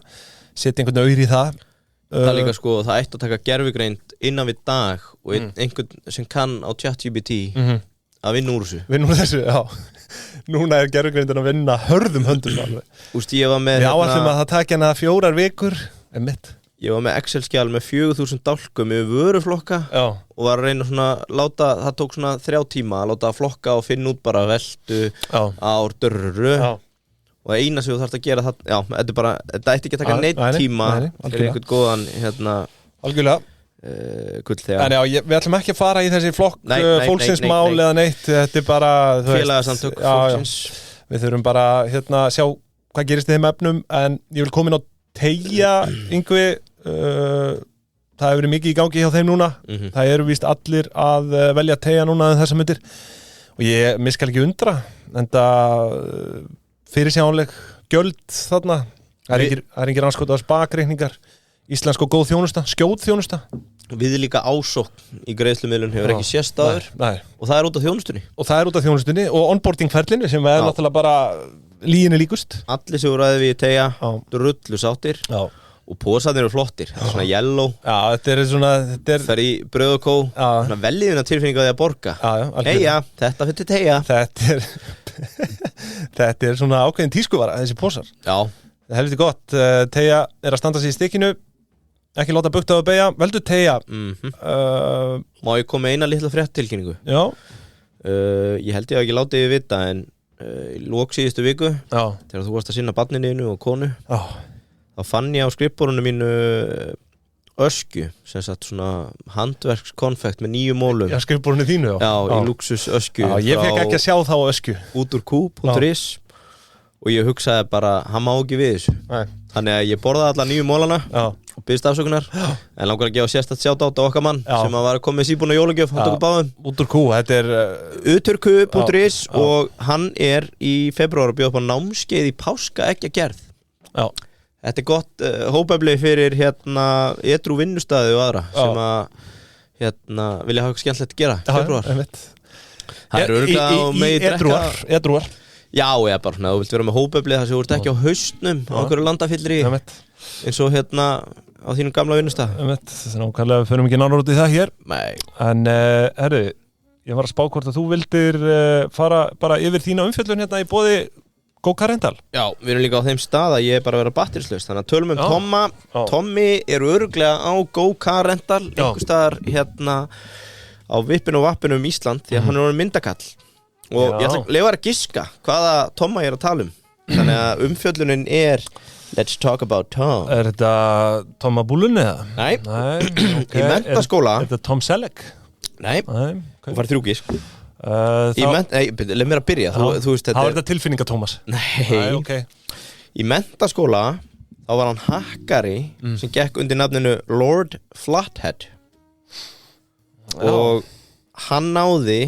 setja einhvern auður í það
Það líka sko, það ætti að taka gervigreind innan við dag og einhvern sem kann á ChatGPT að vinna úr þessu
Vinna úr þessu, já Núna er gervigreindin að vinna hörðum höndum alveg
Úst, ég var með
Við áætlum að það taki hana 4 vikur
Ég var með Excel-skjal með 4.000 dálkum yfir vöruflokka og var að reyna svona láta, það tók svona 3 tíma að láta flokka og finna út bara veltu ár dörru og það eina sem þú þarfst að gera það, já, þetta ætti ekki að taka neitt tíma fyrir einhvern góðan
algjörlega
gullþega
En já, við ætlum ekki að fara í þessi flokk fólksinsmál eða neitt, þetta er bara
félagasamtök fólksins
Við þurfum bara að sjá hvað gerist í þeim efnum en ég vil koma inn á Teygja, Yngvi það hefur verið mikið í gangi hjá þeim núna það eru víst allir að velja Teygja núna en þessar myndir og ég miskal ekki undra en það fyrirsjánleg gjöld þarna það er engin ranskot á spakreikningar íslensk og góð þjónusta, skjót þjónusta
við líka ásókn í greiðslumiðlun hefur ekki sést áður og það er út af þjónustunni
og onboarding-ferlinu sem er náttúrulega bara líginni líkust
allir sem ræði við tegja, drullu sáttir og pósarnir eru flottir, þetta er svona yellow
þetta er svona
það er í brauð og kó, svona velliðina tilfinning á því að borga tegja, þetta fyrir tegja
þetta er svona ákveðin tískuvara, þessi pósar það er helviti gott, tegja er að standa sig í stikinu ekki láta bukta á að beygja, veldu tegja
má ég koma eina litla fréttilkynningu ég held ég að ekki láta yfir vita en í lok síðustu viku þegar þú varst að sinna barninu og konu þá fann ég á skrifborðinu mínu öskju sem sagt svona handverkskonfekt með 9 mólum
skrifborðinu þínu
í luxus öskju
ég fekk ekki að sjá þá öskju
úturkú.is og ég hugsaði bara, hann má ekki við þessu þannig að ég borðaði alla 9 mólana og byggðist afsökunar en langar að gefa sérstætt sjátátt á okkar mann sem að var að koma með síbúna jólagjöf hann tók báðum
úturkú, þetta er
uturku.is og hann er í febrúar að bjóða upp á námskeið í páska ekki að gerð þetta er gott hópefli fyrir edrú vinnustæði og aðra sem að vilja hafa eitthvað skemmtilegt að gera í febrúar það er örgulega á megi
edrúar
já, ég bara svona, þú vilt vera með hópefli þar sem þú ert ekki á haustnum á einhverju landafyllri eins og á þínum gamla vinnustæð
þannig að við förum ekki nánar út í það hér en herru, ég var að spá hvort að þú vildir fara bara yfir þína umfjöllun í boði Go-Car Rental
já, við erum líka á þeim stað að ég er bara að vera batterislaus þannig að tölum Tomma Tommi er öruglega á Go-Car Rental einhver staðar á vippinu og vappinu Ísland því að hann er orðinn myndakall og ég ætla að lefa að giska hvaða Tomma ég er að tala þannig að umfjöllunin er Let's talk about Tom
Er þetta Tomma Búlun eða?
Nei okay. Í menntaskóla
Er þetta Tom Selleck?
Nei, þú farið 3 gisk leið mér að byrja þú veist,
þá er þetta tilfinninga Thomas
Nei,
okay.
Í menntaskóla þá var hann hakkari sem gekk undir nafninu Lord Flathead og hann náði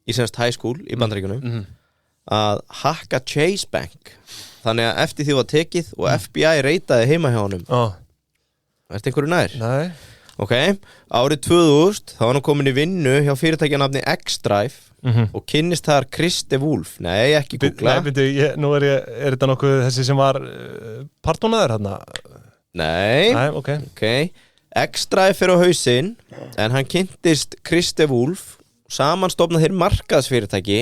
í semst high school í Bandaríkjunum að hakka Chase Bank þannig að eftir því var tekið og FBI reytaði heima hjá honum Ertu einhverju nær?
Nei
Ok, árið 2000 þá var hann komin í vinnu hjá fyrirtækjanafni X-Drive og kynnist þar Kristi Wolf Nei, ekki googla
Nú er þetta nokkuð þessi sem var partónaður hérna?
Nei,
ok
X-Drive fyrir á hausinn en hann kynntist Kristi Wolf samanstofna þeir markaðsfyrirtæki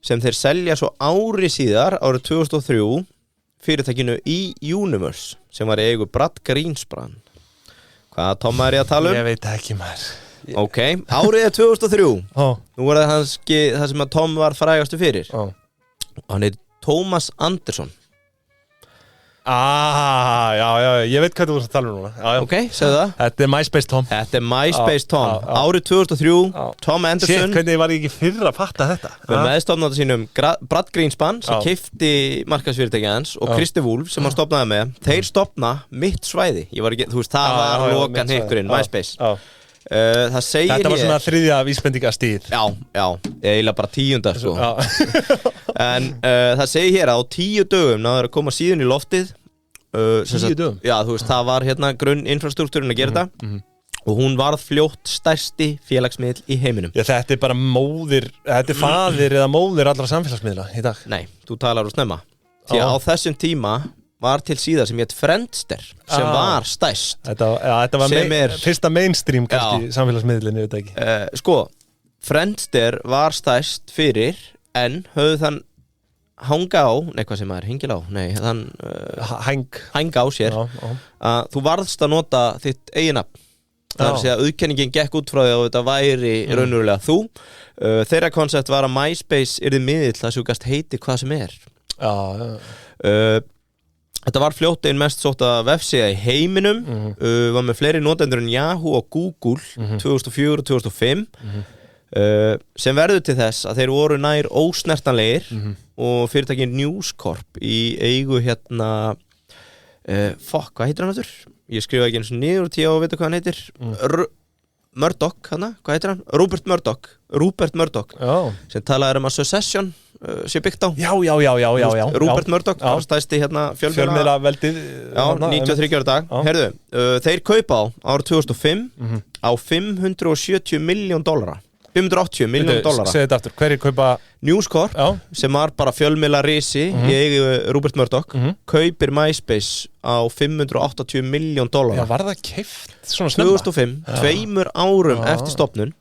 sem þeir selja svo ári síðar árið 2003 fyrirtækinu E-Universe sem var í eigu Brad Greenspan Hvaða Tomma er ég að tala
Ég veit ekki maður
Ok, árið er 2003 Nú var það það sem að Tom var frægastu fyrir Hann er Thomas Anderson
Já, ég veit hvað þú ert að tala núna
Ok, segðu það
Þetta er MySpace Tom
Þetta er MySpace Tom Árið 2003, Tom Anderson
Shit, hvernig var ég ekki fyrr að fatta þetta
Með meðstofnanda sínum Brad Greenspan sem keypti markaðsfyrirtæki hans og Kristi Wolf sem hann stofnaði með Þeir stofna mitt svæði Ég var ekki, þú veist, það var lokan hikkurinn MySpace Það segir
Þetta var svona þriðja vísbendingastíð
Já, eiginlega bara 10. sko En það segir hér að á 10 dögum náður að koma síðan í loftið
10 dögum?
Já, þú veist, það var hérna grunn infrastruktúrin að gera þetta og hún varð fljótt stærsti félagsmiðl í heiminum
Þetta er bara þetta er faðir eða móðir allra samfélagsmiðla í dag
Nei, þú talar úr snemma Því að á þessum tíma var til síðar sem hétt Friendster sem var stærst
Þetta var fyrsta mainstream kannski samfélagsmiðlinni, ég veit ekki
Sko, Friendster var stærst fyrir en höfðu þann hanga á, hvað sem er, hengil á þann hæng á sér að þú varðst að nota þitt eiginnafn það er að segja að auðkenningin gekk út frá því að þetta væri raunverulega þú þeirra koncept var að MySpace yrði miðill þar sem þú gast heiti hvað sem er Þetta var fljótt einn mest sótta vefsíða í heiminum var með fleiri notendur en Yahoo og Google 2004 og 2005 sem verður til þess að þeir voru nær ósnertanlegir og fyrirtækin News Corp í eigu hvað heitir hann aftur? Ég skrifa ekki eins og niður og tíu og veit hvað hann heitir Murdoch, hvað heitir hann? Rupert Murdoch sem talaði að Succession sé byggt á
Já
Rupert Murdoch, stæsti
fjölmiðlaveldið
93 ára dag Herðu, þeir kaupa á árið 2005 á $570 million 580 million dollara
Segðu þetta aftur, hverjir kaupa
News Corp sem var bara fjölmiðla risi í eigu Rupert Murdoch kaupir MySpace á $580 million
Já, var það keypt svona snemma?
2005, 2 árum eftir stofnun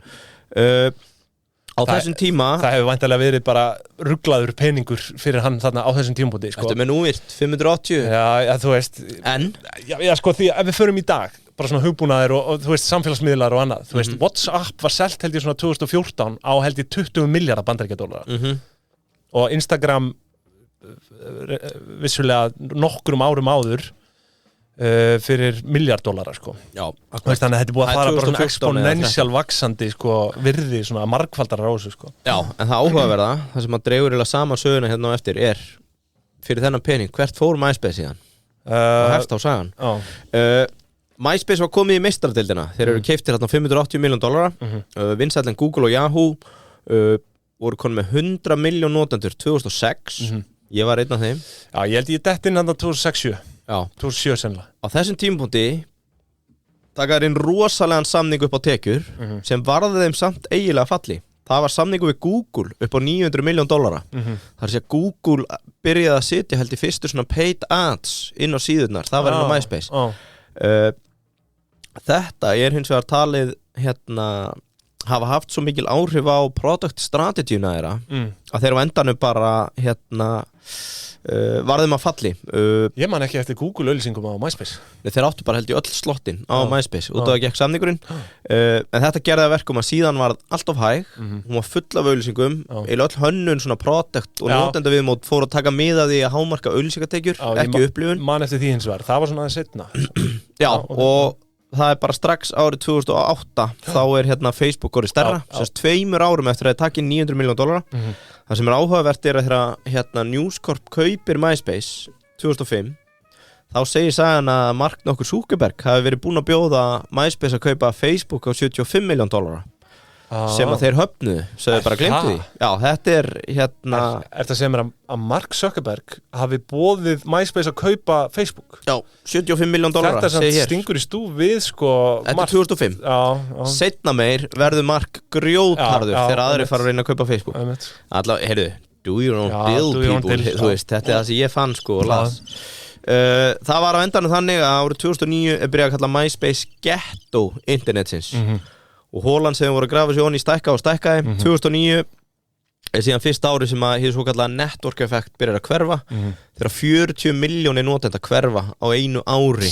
á þessum tíma
Það hefur væntanlega verið bara rugglaður peningur fyrir hann þarna á þessum tímabúti sko.
Þetta með núvirt, 580
Já, þú veist
En?
Já, sko, því ef við förum í dag bara svona hugbúnaðir og þú veist, samfélagsmiðlar og annað þú veist, WhatsApp var selt held ég svona 2014 á held ég 20 miljardar bandaríkjadollara og Instagram vissulega nokkrum árum áður fyrir $1 sko.
Já,
þannig að þetta er búið að fara bara svona exponential vaxandi sko, virði svona margfaldar á þessu sko.
Já, en það áhugaverða það sem að dregur eða sama söguna hérna á eftir fyrir þennan pening, hvert fór MySpace síðan og hefst á sagan MySpace var komið í meistaradeildina þeir eru keyptir hérna $580 million vinsællen Google og Yahoo voru konum með 100 milljón notendur 2006 ég var einn af þeim
Já, ég held ég dett inn hann 2006 2007 sennilega
Á þessum tímapunkti takaði inn rosalegan samning upp á tekjur sem varði þeim samt eiginlega falli það var samningu við Google upp á $900 million þar sé að Google byrjaði að sitja held í fyrstu svona paid ads inn á síðurnar það var inn á MySpace Þetta hins vegar talið hafa haft svo mikil áhrif á product strategy-na þeirra að þeir á endanum bara varðum að falli
Ég man ekki eftir Google-auðlýsingum á MySpace
Þeir áttu bara held í öll slottin á MySpace út af að gekk samningurinn en þetta gerði að verkum að síðan var allt of hæg hún var full af auðlýsingum eða öll hönnun svona product og notenda viðmót fór að taka mið að því að hámarka auðlýsingatekjur ekki upplifun
Man eftir því hins vegar, það var svona aðeins seinna
Já, og það bara strax árið 2008 þá Facebook orðið stærra sérst 2 árum eftir að það takki $900 million það sem áhugavert að þegar News Corp kaupir MySpace 2005 þá segir sagan að Mark nokkur Zuckerberg hafi verið búinn að bjóða MySpace að kaupa Facebook á $75 million sem að þeir höfnuðu svo þau bara glemtu því Já, þetta
Ertu að segja mér að Mark Zuckerberg hafi boðið MySpace að kaupa Facebook?
Já, $75 million
Þetta sem stingur í stúf við sko
Þetta er 2005 Seinna meir verður Mark grjótharður þegar aðrir fara að reyna að kaupa Facebook Allavega, heyrðu, do your own deal people Þú veist, þetta er það sem ég fann sko og las Það var á endanum þannig að árið 2009 byrjaði að kalla MySpace ghetto internetsins og Holland sem voru að grafa sig onni í stækkaði 2009 síðan fyrsta ári sem að hér svo kallega network effect byrjar að hverfa þegar 40 milljónir notenda hverfa á einu ári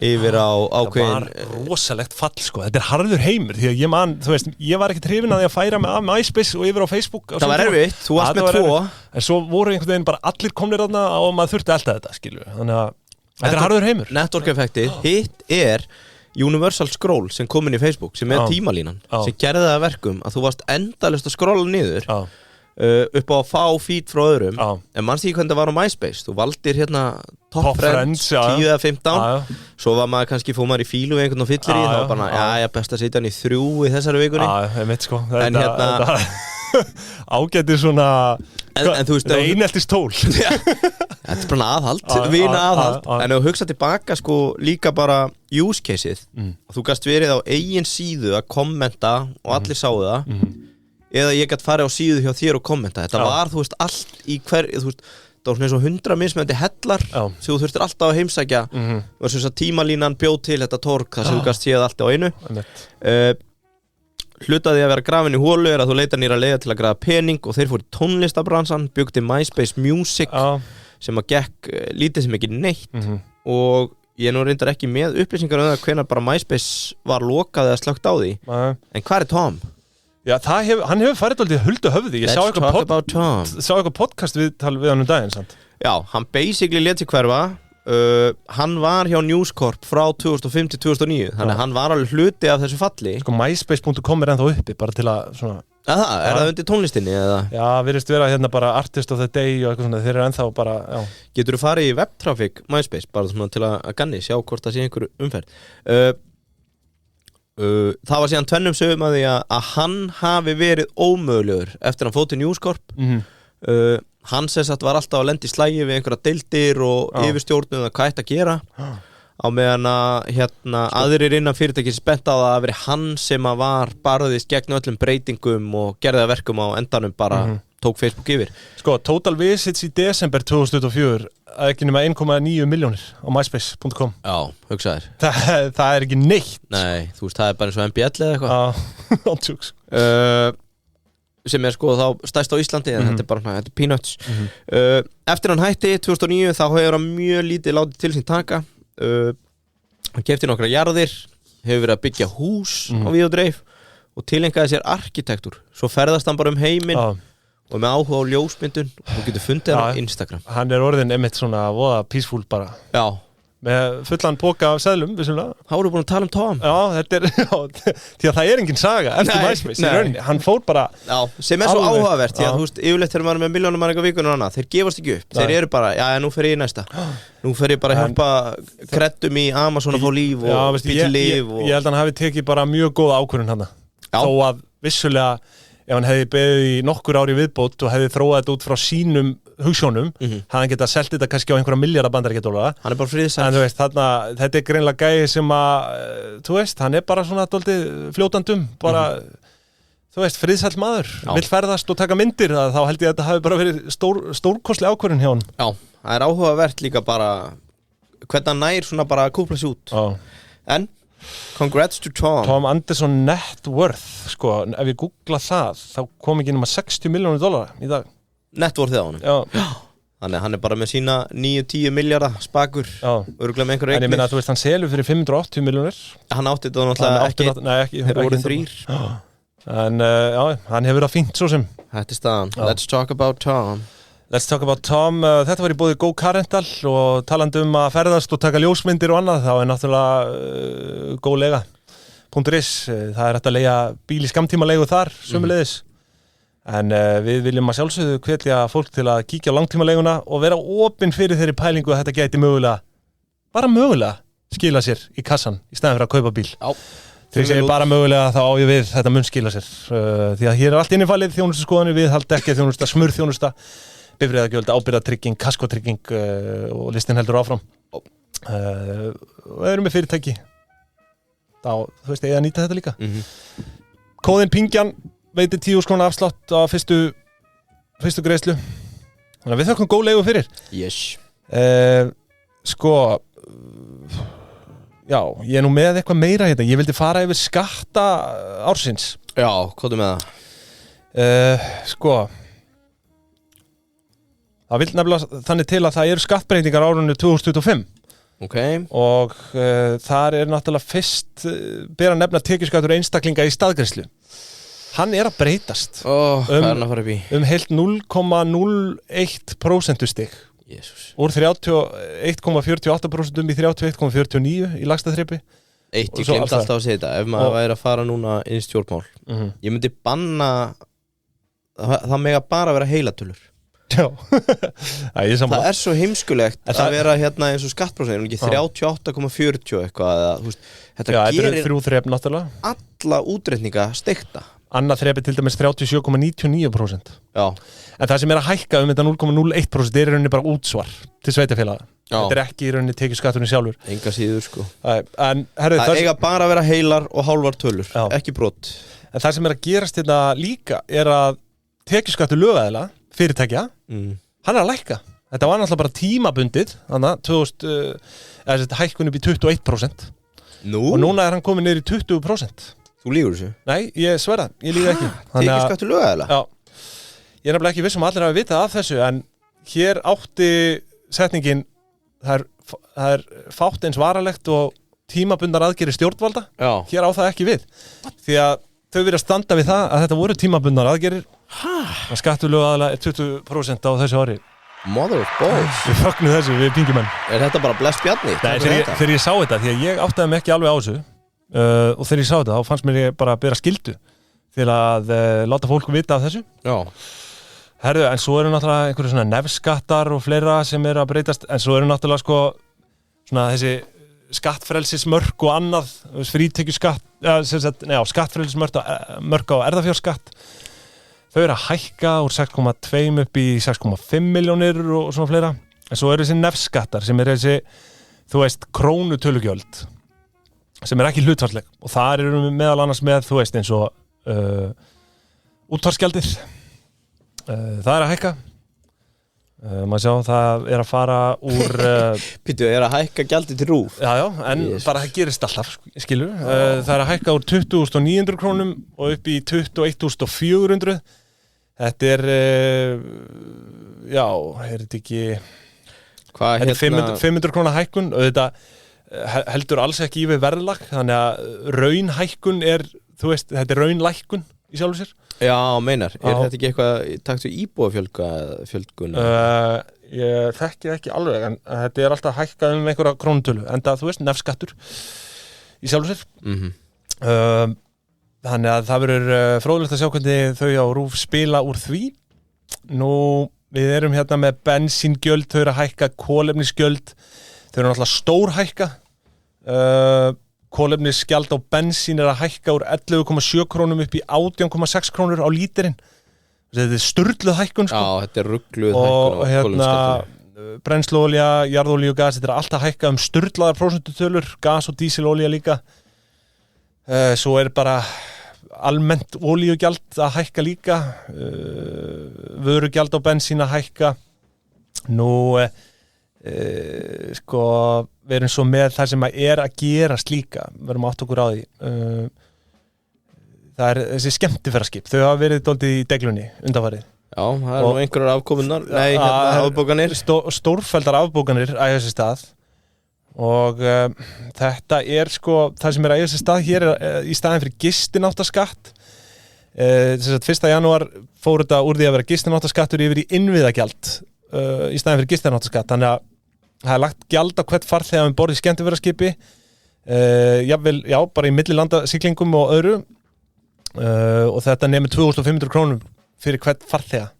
yfir á ákveðin
Það var rosalegt fall sko, þetta er harður heimur því að ég man, þú veist, ég var ekki hrifinn að því að færa með MySpace og yfir á Facebook
Það var erfitt, þú varst með 2
En svo voru einhvern veginn bara allir komnir þarna og maður þurfti alltaf þetta, skilju Þannig að þetta er harður heimur
Network effectið, hitt Universal Scroll sem kom inn í Facebook sem tímalínan sem gerði það að verkum að þú varst endalaust að skrolla niður upp á að fá feed frá öðrum en mannst ekki hvernig það var á MySpace þú valdir top friends 10 eða 15 svo var maður kannski fóð maður í fílu einhvern og fyllir í þá var bara, já, best að sitja hann í 3 í þessari vikunni
ég veit sko ágæti svona
en þú veist
eineltist tól
þetta er bara aðhald, vina aðhald en ef þú hugsa tilbaka sko líka bara use caseið þú gast verið á eigin síðu að kommenta og allir sáu það eða ég gætt farið á síðu hjá þér og kommenta þetta var, þú veist, allt í hver þú veist, það var svona eins og 100 mismunandi hellar sem þú þurftir alltaf að heimsækja og þess að tímalínan bjóð til þetta torg þar sem þú gast séð allt á einu hlutaði að vera grafin í hólu að þú leitar nýra leiða til að grafa pening og þeir fóru í tónlistabransan, byggdi MySpace Music sem að gekk lítið sem ekki neitt og ég nú reyndar ekki með upplýsingar um það hvenær bara MySpace var lokað eða slökkt á því en hvað er Tom?
Já, hann hefur farið alltaf huldu höfði ég sá eitthvað podcast viðtal við hann daginn sant?
Já, hann basically let sig hverfa hann var hjá News Corp frá 2005 til 2009 þannig að hann var alveg hluti af þessu falli
sko MySpace.com ennþá uppi bara til að svona
það undir tónlistinni eða?
Já, virðist vera bara Artist of the Day og eitthvað svona þeir eru ennþá bara
Getur þú farið í webtraffic MySpace bara svona til að ganni sjá hvort það sé einhver umferð Það var síðan tvennum sögum að því að hann hafi verið ómögulegur eftir hann fór til News Corp. Hann sem sagt var alltaf að lenda í slægi við einhverja deildir og yfirstjórnum hvað ætti að gera á meðan að aðrir innan fyrirtækis spennt á það að veri hann sem að var barðist gegn öllum breytingum og gerði að verkum á endanum bara tók Facebook yfir.
Sko, total visits í desember 2024 ekki nema 1,9 milljónir á myspace.com.
Já, hugsaðir.
Það er ekki neitt.
Nei, þú veist, það er bara eins og MBL eða eitthvað.
Ántjúks.
Sem sko þá stærst á Íslandi en þetta er bara þetta er peanuts. Eftir hann hætti 2009 þá hefur hann mjög lítið látið til sín taka. Hann keypti nokkra jarðir, hefur verið að byggja hús á víð og dreif og tilengaði sér arkitektur. Svo ferðast hann bara heiminn og með áhuga á ljósmyndun og þú getur fundið hann á Instagram.
Hann er orðin einmitt svona voða peaceful bara.
Já.
Með fullan poka af seðlum, vissulega.
Þá erum við búin að tala Tom.
Já, þetta er, því að það er engin saga eftir MySpace í rauninni. Hann fór bara...
Já, sem er svo áhugavert, því að þú veist, yfirleitt þegar maður er með milljónum mann eitthvað vikunum og annað, þeir gefast ekki upp. Þeir eru bara, já, nú fer ég í næsta. Nú fer ég bara að hjálpa kreddum í Amazon að fá líf og býta líf.
Ég held að hann hafi tekið bara mjög góða ákvörðun hann. Þó að vissulega, ef hann hefði beðið í nokkur ári viðbót og hefði þróað þetta út frá sínum hugsjónum, hann geta selt þetta kannski á einhverja milljarða bandaríkjadólara.
Hann er bara friðsæll.
En þú veist, þetta er greinlega gæi sem að, þú veist, hann er bara svona dálítið fljótandum, bara, þú veist, friðsæll maður, vill ferðast og taka myndir, þá held ég að þetta hafi bara verið stórkostleg ákvörðun hjá hann.
Já, það er áhugavert líka bara, hvernig hann nær svona bara að kúpla sig út. En, congrats to Tom.
Tom Anderson net worth, sko, ef ég googla það, þá kom ekki nema $60 milljónir í dag.
Networthið á honum.
Já.
Þannig að hann er bara með sína 9-10 milljarða spakur. Örgulega með einhverju eignir.
En ég meina að þú veist, hann selur fyrir 580 milljónir.
Hann átti þetta náttúrulega ekki.
Nei, ekki.
Þeir voru 3.
En já, hann hefur það fínt svo sem.
Þetta er staðan. Let's talk about Tom.
Let's talk about Tom. Þetta var í bóði Go Car-Rental og talandi að ferðast og taka ljósmyndir og annað, þá er náttúrulega góð lega. .is, það er hægt að leigja bíl í skammtíma leigu þar, sömuleiðis. En við viljum að sjálfsögðu hvetja fólk til að kíkja á langtímaleiguna og vera opinn fyrir þeirri pælingu að þetta gæti mögulega, bara mögulega, skila sér í kassan í staðinn fyrir að kaupa bíl.
Já.
Þegar ég segi bara mögulega þá á ég við þetta mun skila sér. Því að hér er allt innifalið, þjónustuskoðanir, viðhald, dekkið þjónusta, smurþjónusta, bifreiðagjöld, ábyrgðatrygging, kaskotrygging og listin heldur áfram. Og erum með fyrirtæki. Þá, þú veist, ég að nýta þetta líka. Kóðinn Pingjan veitir 10.000 kr. afslátt á fyrstu greiðslu. Þannig að við þökkum góð leigu fyrir.
Yes.
Sko, já, ég er nú með eitthvað meira hérna. Ég vildi fara yfir skatta ársins.
Já, hvað er með það?
Sko, það vil nefnilega þannig til að það eru skattbreytingar árunni 2025. Og þar er náttúrulega fyrst ber að nefna tekjuskattur einstaklinga í staðgreiðslu. Hann er að breytast heilt 0,01% stig úr 31,48% í 31,49% í lægsta þrepi.
Ég glemt alltaf að segja þetta, ef maður væri að fara núna inn í stjórnmál, ég myndi banna það mega bara vera heilatölur.
Já.
Það er svo heimskulegt að vera hérna eins og skattprósent, ekki 38,40 eitthvað, þetta gerir
3 þrep náttúrulega
alla útreikninga steikta.
Annað þrepi til dæmis 37,99%.
Já.
En það sem er að hækka þetta 0,01% er í rauninni bara útsvar til sveitafélaga. Þetta er ekki í rauninni tekjuskatturinn sjálfur.
Enga síður sko.
En herru,
það eiga bara að vera heilar og hálfar tölur, ekki brot.
En það sem er að gerast þetta líka er að tekjuskattur lögaðila, fyrirtækja, hann er að lækka. Þetta var náttúrulega bara tímabundið, þannig að hækkun upp í 21%. Og núna er hann komin niður í 20%.
Þú lígur þessu?
Nei, ég sverða, ég líka ekki.
Tekjuskattur lögaðila?
Já. Ég er nefnilega ekki viss allir hafi vitað af þessu, en hér átti setningin, það er fátt eins varalegt og tímabundnar aðgerðir stjórnvalda.
Já.
Hér á það ekki við. Því að þau verið að standa við það að þetta voru tímabundnar aðgerðir. Að skattur lögaðila er 20% á þessu ári.
Mother of balls.
Við fögnum þessu, við pingjum.
Er þetta bara bless Bjarni?
Nei, þegar ég sá þetta, því að ég áttaði mig ekki alveg á þessu. Og þegar ég sá þetta, þá fannst mér ég bara að bera skyldu til að láta fólk vita af þessu.
Já.
Herðu, en svo eru náttúrulega einhverju svona nefskattar og fleira sem eru að breytast, en svo eru náttúrulega sko svona þessi skattfrelsismörk og annað frítekjuskatt skattfrelsismörk á erfðafjárskatt þau eru að hækka úr 6,2 upp í 6,5 milljónir og svona fleira en svo eru þessi nefskattar sem þessi þú veist krónutölugjöld sem ekki hlutfallsleg og þar eru við meðal annars með þú veist eins og útvarpsgjaldið það er að hækka maður sjá, það er að fara úr
Pítu, er að hækka gjaldið til RÚV
já, en bara það gerist alltaf skilur, það er að hækka úr 20.900 krónum og upp í 21.400 þetta er já, er þetta ekki
hvað
þetta er 500 krónar hækkun og þetta heldur alls ekki í við verðlag þannig að raunhækkun er þú veist, þetta er raunlækkun í sjálfu sér
Já, meinar, þetta ekki eitthvað takt við íbúafjölgun?
Ég þekki ekki alveg en þetta er alltaf hækkað einhverja krónutölu en það, þú veist, nefskattur í sjálfu sér þannig að það verður fróðlegt að sjá hvernig þau á RÚV spila úr því nú, við erum hérna með bensíngjöld, þau eru að hækka kolefnisgjöld, þau eru náttúrulega stór hækka kolefnisgjald á bensín er að hækka úr 11,7 krónum upp í 18,6 krónur á lítirinn þetta er sturluð hækkun sko.
Já, þetta er ruggluð hækkun
og hérna brennsluolía, jarðolíu og gas þetta er alltaf hækka sturlaðar prósentutölur gas og dísilolía líka svo er bara almennt olíugjald að hækka líka vörugjald á bensín að hækka nú sko við erum svo með það sem er að gerast líka við erum átt okkur á því það er þessi skemmtiferðaskip þau hafa verið dálítið í deglunni undanfarið
Já, það er nú einhverjar afkomunar afbókanir
stórfelldar afbókanir að eiga sér stað og þetta er sko það sem er að eiga sér stað hér er í staðin fyrir gistináttaskatt þess að 1. janúar fór þetta úr því að vera gistináttaskattur yfir í innviðagjald í staðin fyrir gistináttaskatt þannig að það er lagt gjald á hvert farþega borð í skemmtiferðaskipi jafnvel, já, bara í millilandasiglingum og öðru og þetta nemur 2.500 krónum fyrir hvert farþega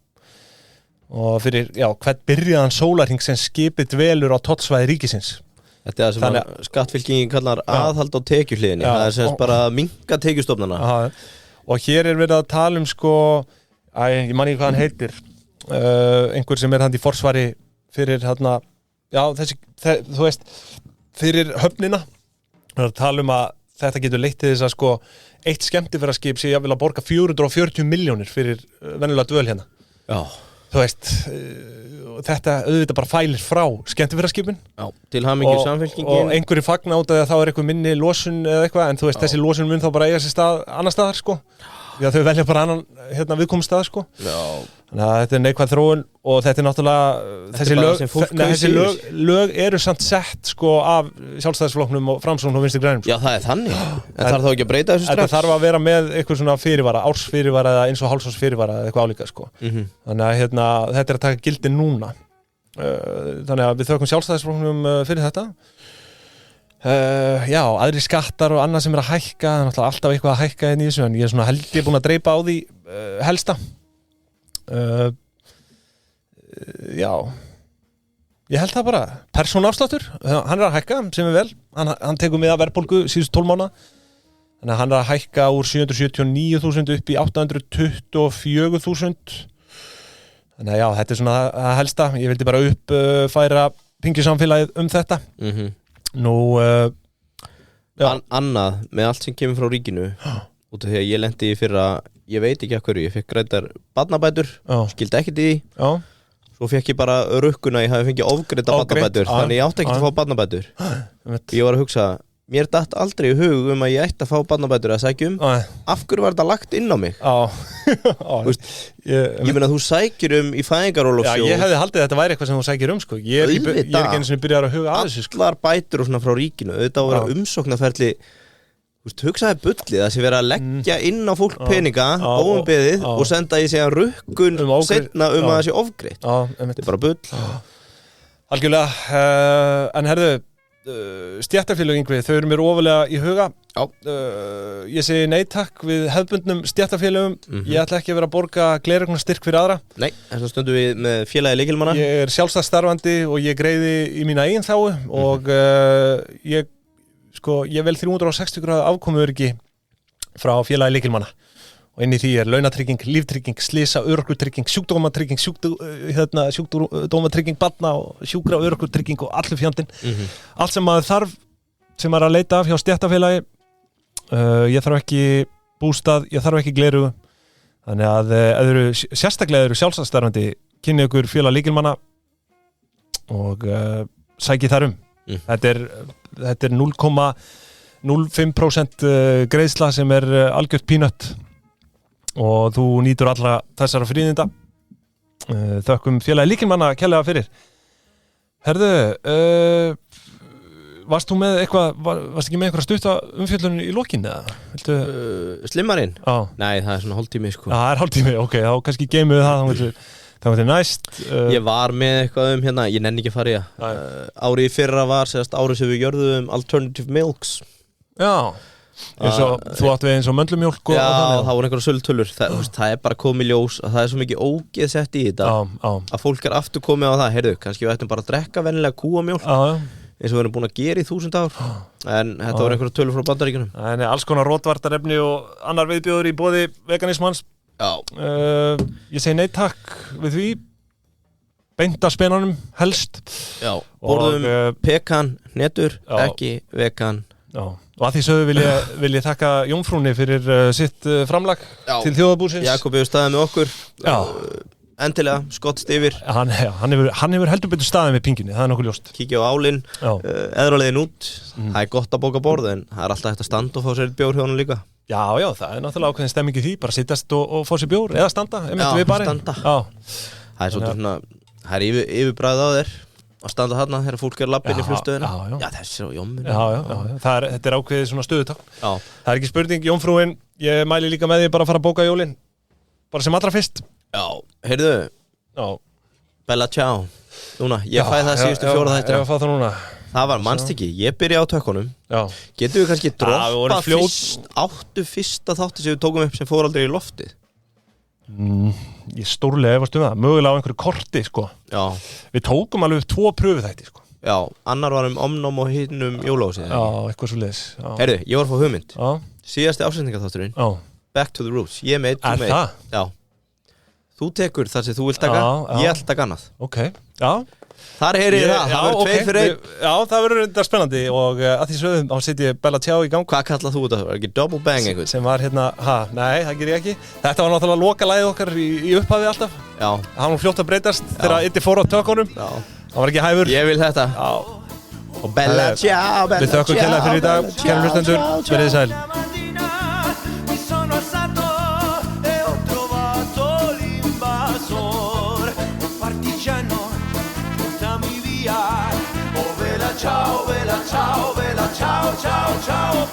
og fyrir, já, hvert byrjaðan sólarhring sem skipið dvelur á tollsvæði ríkisins
Þetta er það sem skattfylkingin kallar aðhald á tekjuhliðinni það er sem bara að minnka tekjustofnana
og hér er verið að tala sko ég man ekki hvað hann heitir einhver sem er hann í forsvari fyrir hérna já, þú veist fyrir höfnina við erum að tala að þetta getur leitt til þess að sko eitt skemmtiferðaskip sé jafnvel að borga 440 milljónir fyrir venjulega dvöl hérna
já.
Þú veist þetta auðvitað bara fælir frá skemmtiferðaskipin
til hamingju samfylkingin
og einhverju fagna út að þá er eitthvað minni losun eða eitthvað en þú veist þessi losun mun þá bara eiga sér stað annar staðar sko því að þau velja bara annan hérna viðkomstað sko þannig að þetta er neikvæð þróun og þetta er náttúrulega þessi lög eru samt sett sko af Sjálfstæðisflokknum og Framsókn og Vinstri grænum
Já, það er þannig en þarf þá ekki að breyta þessu strax
Þetta þarf að vera með eitthvað svona fyrirvara ársfyrirvara eða eins og hálfsárs fyrirvara eða eitthvað álíka sko þannig að hérna, þetta er að taka gildi núna þannig að við þökkum Sjálfstæðisflokknum fyrir þetta já, aðri skattar og annað sem er að hækka það er náttúrulega alltaf eitthvað að hækka í þessu en ég er svona held ég búin að dreipa á því helsta já ég held það bara, persónuafsláttur hann er að hækka sem er vel hann tekur með að verðbólgu síðustu 12 mánuða þannig að hann er að hækka úr 779.000 upp í 824.000 þannig að já, þetta er svona að helsta ég vildi bara uppfæra pingjusamfélagið þetta Nú
annað með allt sem kemur frá ríkinu út af því að ég lendi í fyrra ég veit ekki að hverju, ég fekk greiddar barnabætur skildi ekkert í því svo fekk ég bara rukkuna ég hafi fengið ofgreidda barnabætur þannig ég átti ekki að fá barnabætur ég var að hugsa mér datt aldrei í hug að ég ætti að fá barnabætur að sækja af hverju var þetta lagt inn á mig ég meina þú sækir í fæðingarorlofssjóð
ég hefði haldið að þetta væri eitthvað sem þú sækir sko. ég er ekki einu sinni byrjar að huga að þessu
sko. Allar bætur og svona frá ríkinu auðvitað að vera umsóknarferli hugsaði bullið að sé vera að leggja inn á fólk peninga óumbeðið og senda í sig að rukkun seinna að það sé ofgreitt þetta er bara bull
algjörlega en herðu stéttarfélög Yngvi, þau eru mér ofalega í huga ég segi nei takk við hefðbundnum stéttarfélögum ég ætla ekki að vera að borga gleraugnastyrk fyrir aðra
Nei, þess að stundum við með félagi lykilmanna
Ég er sjálfstætt starfandi og ég greiði í mína eigin þáu og ég sko, ég vel 360 gráðu afkomuöryggi frá félagi lykilmanna og inn í því launatrygging, líftrygging, slysa, örorkutrygging, sjúkdómatrygging, sjúkdómatrygging barna og sjúkra örorkutrygging og allur fjandinn. Allt sem maður þarf, sem maður að leita af hjá stéttarfélagi. Ég þarf ekki bústað, ég þarf ekki gleru. Þannig að sérstaklega eru sjálfstæðsstarfandi, kynni ykkur félag lykilmanna og sæki þar Þetta er 0,05% greiðsla sem algjört peanut og þú nýtur allra þessara fríðinda. Þökkum félagi lykilmanna kærlega fyrir. Herðu, varst þú með eitthvað, varst ekki með einhverja stutta umfjöllun í lokin eða?
Slimmarinn? Nei, það svona hálftími sko.
Það hálftími, ok, þá kannski geymum við það var næst.
Ég var með eitthvað hérna, ég nenni ekki að fara í það. Árið í fyrra var, árið sem við gjörðum alternative milks.
Já. Þú átt við eins og möndlumjólk
Já, það voru einhverja sölutölur það bara komið ljós að það svo mikið ógeð sett í þetta að fólk aftur komið á það, heyrðu, kannski við ættum bara að drekka venjulega kúamjólk eins og við erum búin að gera í 1000 ár en þetta voru einhverja tölur frá Bandaríkjunum
en alls konar rótvartarefni og annar viðbjóður í boði veganismans ég segi nei takk við því beint af spenanum helst
borðum pekan, netur, ekki vegan
og að því sögðu vil ég þakka Jómfrúnni fyrir sitt framlag til þjóðarbúsins.
Jakob hefur staðið með okkur endilega, skottst yfir.
Hann hefur heldur betur staðið með pingjunni, það nokkuð ljóst.
Kíkja á álinn, eðralegin út, það gott að bóka borð en það alltaf hægt að standa og fá sér bjór hjá hann líka.
Já, það náttúrulega ákveðin stemming í því, bara sittast og fá sér bjór eða standa,
standa. Það svolítið svona, það yfirbræðið á þér. Að standa þarna þegar fólk labbinn í flugstöðina þessi á Jómmun
þetta ákveðið svona stöðutak það ekki spurning, Jómfrúin ég mæli líka með því bara að fara að bóka jólin bara sem allra fyrst
heyrðu Bella Ciao núna, ég fæ það síðustu 4 þættina það var mannstykki, ég byrja á tökkunum getum við kannski droppa fyrsta þátti sem við tókum upp sem fór aldrei í loftið
ég stórlega efast það mögulega á einhverju korti sko við tókum alveg 2 pröfuþætti sko
annar var Omnum og hinn jólahúsið
eitthvað svo leiðis
heyrðu, ég var að fá hugmynd síðasti ásetningaþátturinn Back to the Roots, ég made, þú made þú tekur þar sem þú vilt taka ég ætla að taka annað þar heyrið það verður 2 fyrir 1
það verður þetta spennandi og að því sögðum þá setjum ég Bella Ciao í gang
hvað kallað þú þetta? Var ekki double bang einhvern?
Sem var hérna, nei það ger ég ekki þetta var náttúrulega loka lagið okkar í upphafi alltaf það var nú fljótt að breytast þegar Iddi fór á tökunum það var ekki hæfur
ég vil þetta og Bella Ciao
við þökkum kærlega fyrir í dag kæru hlustendur, verið sæl ciao, bella ciao, bella ciao, ciao, ciao.